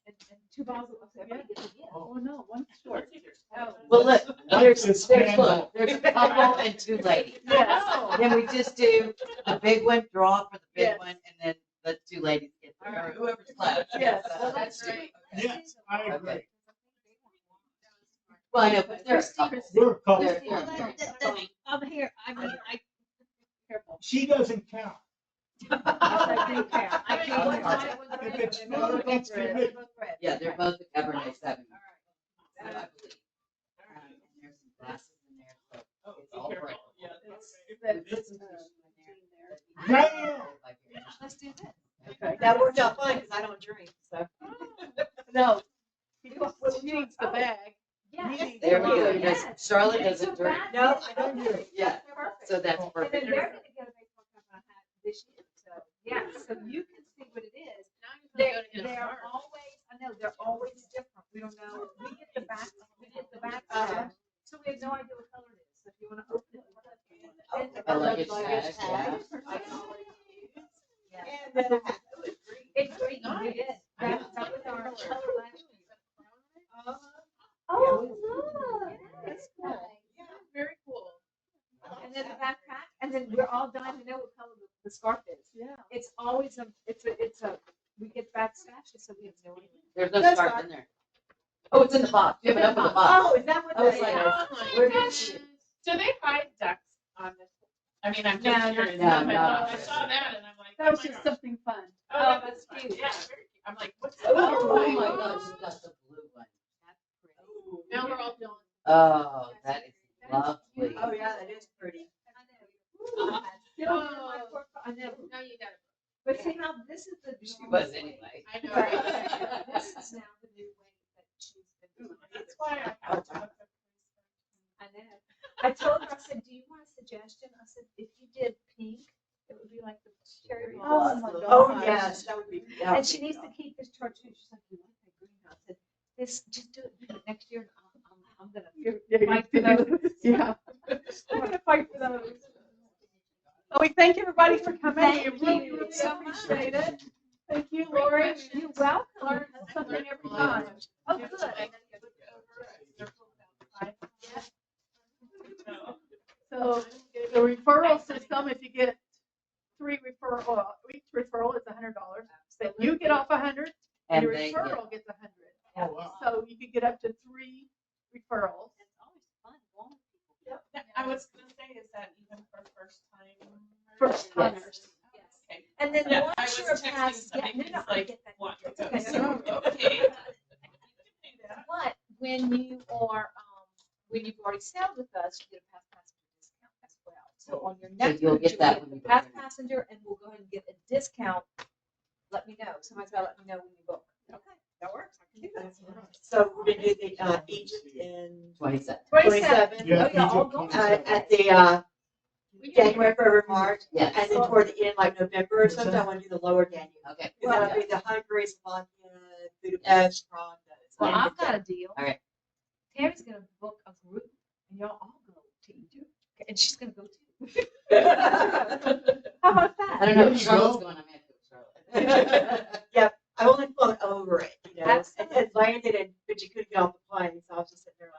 and 2 bottles of, everybody gets a gift. Oh, no, one's short. Oh. Well, look, there's It's look, scandal. there's a couple and 2 ladies. Yes. Then we just do the big one, draw for the big Yes. one, and then the 2 ladies get or whoever's left. Yes. So- That's great. Yes, I agree. Okay. Well, I know, but there's a couple. We're a couple. They're Well, very I'm here, I mean, Careful. She doesn't count. I do care. I do I'll care. try. If it's not against me. Yeah, they're both the Cabernet Sauvignon. So I believe. And there's some glasses in there, so Oh, it's be all careful. bright. Yeah, that's. That- This is Damn! Let's do this. Okay. That worked out fine, because I don't drink, so. No. She needs the bag. Yes. There we go. Yes. Because Charlotte Okay, so doesn't drink. that's No, it. I don't Okay, Yeah. perfect. So that's And then perfect. they're gonna get a baseball cap and a hat this year, so, yeah, so you can see what it is. Now you're gonna go to get a They're scarf. always, I know, they're always different. We don't know, we get the back, so we have no idea what color it is. So if you wanna open it. we'll let you in. And- I like it, Luggage yeah. Yeah. Yeah. And then the hat, it was green. It's green, Nice. we did. That was our color last year. Oh, look. that's cool. Yeah, very cool. And then the backpack, and then we're all dying to know what color the scarf is. Yeah. It's always it's a, we get backstashes, so we have no idea. There's no That's scarf fine. in there. Oh, it's in the box. You have it up in the box. Oh, is that what I was that like, is? Oh my where did goodness. you- Do they hide ducks on this? I mean, I'm No, just curious. no, I no. thought- I saw that and I'm like, That was oh my just gosh. something fun. Oh, that's fun. cute. Yeah, very cute. I'm like, what's Oh, that? my gosh, you got the blue one. Now we're all feeling. Oh, that is lovely. Oh, yeah, that is pretty. I know. Now you got it. But see how this is the. She was anyway. I know. Right. This is now the new way that she's been doing it. That's why I have to look at I know. I told her, I said, do you want a suggestion? I said, if you did pink, it would be like the cherry blossom. Oh, yes, that would be. that would And she be needs to keep this chartreuse. She's like, you like that green? I said, this, just do it next year. And I'm gonna fight for those. Yeah. I'm gonna fight for those. So we thank everybody for coming. Thank We really, you really so much. appreciate it. Thank you, Lori. You're welcome. Learn something every time. Oh, good. So the referral system, if you get three referral, each referral is $100. So you get off 100, and And your they referral gets 100. Oh, wow. So you could get up to 3 referrals. It's always fun going with people. I was gonna say, is that even for first time? First Yes. timers. Yes. Okay. And then Yeah, I once was you're texting past, yeah, somebody no, who's no, I like, get that. what? It's okay. Okay. You can do that. But when you are, when you've already sailed with us, you get a past passenger discount as well. So on your next you'll cruise, get you that get when the you book past your next. passenger, and we'll go ahead and get a discount. Let me know. Somebody's gotta let me know when you book. Okay, that works. I can do that. So we're gonna do the Egypt in 27. 27. Yeah, Oh, yeah, all Egypt going. 27. At the January, February, March, Yes. and then toward the end, like November or something, I want to do the lower Danube. Okay. Because that'll be the Hungary, Slovakia, Budapest, Prague. Well, I've got a deal. All right. Tammy's gonna book a group, and y'all all go to Egypt, and she's gonna go too. How about that? I don't know There if you Charlotte's go. going, I may have to go with Charlotte. Yep, I only flown over it, you know, Absolutely. and landed in, but you couldn't get off the plane, so I was just sitting there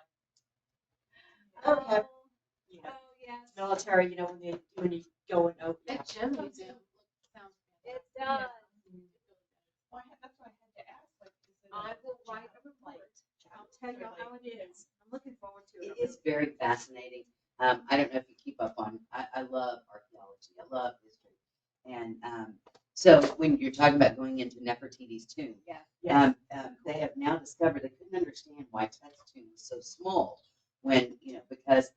like, okay, you know, Oh, yes. military, you know, when you go and over. That gem museum sounds. It does. Well, that's why I had to ask, like, is it? I will write a report. I'll tell you how it is. I'm looking forward to It it. is very fascinating. I don't know if you keep up on, I love archaeology. I love history. And so when you're talking about going into Nefertiti's tomb, Yeah. they have now discovered they couldn't understand why Tut's tomb was so small when, because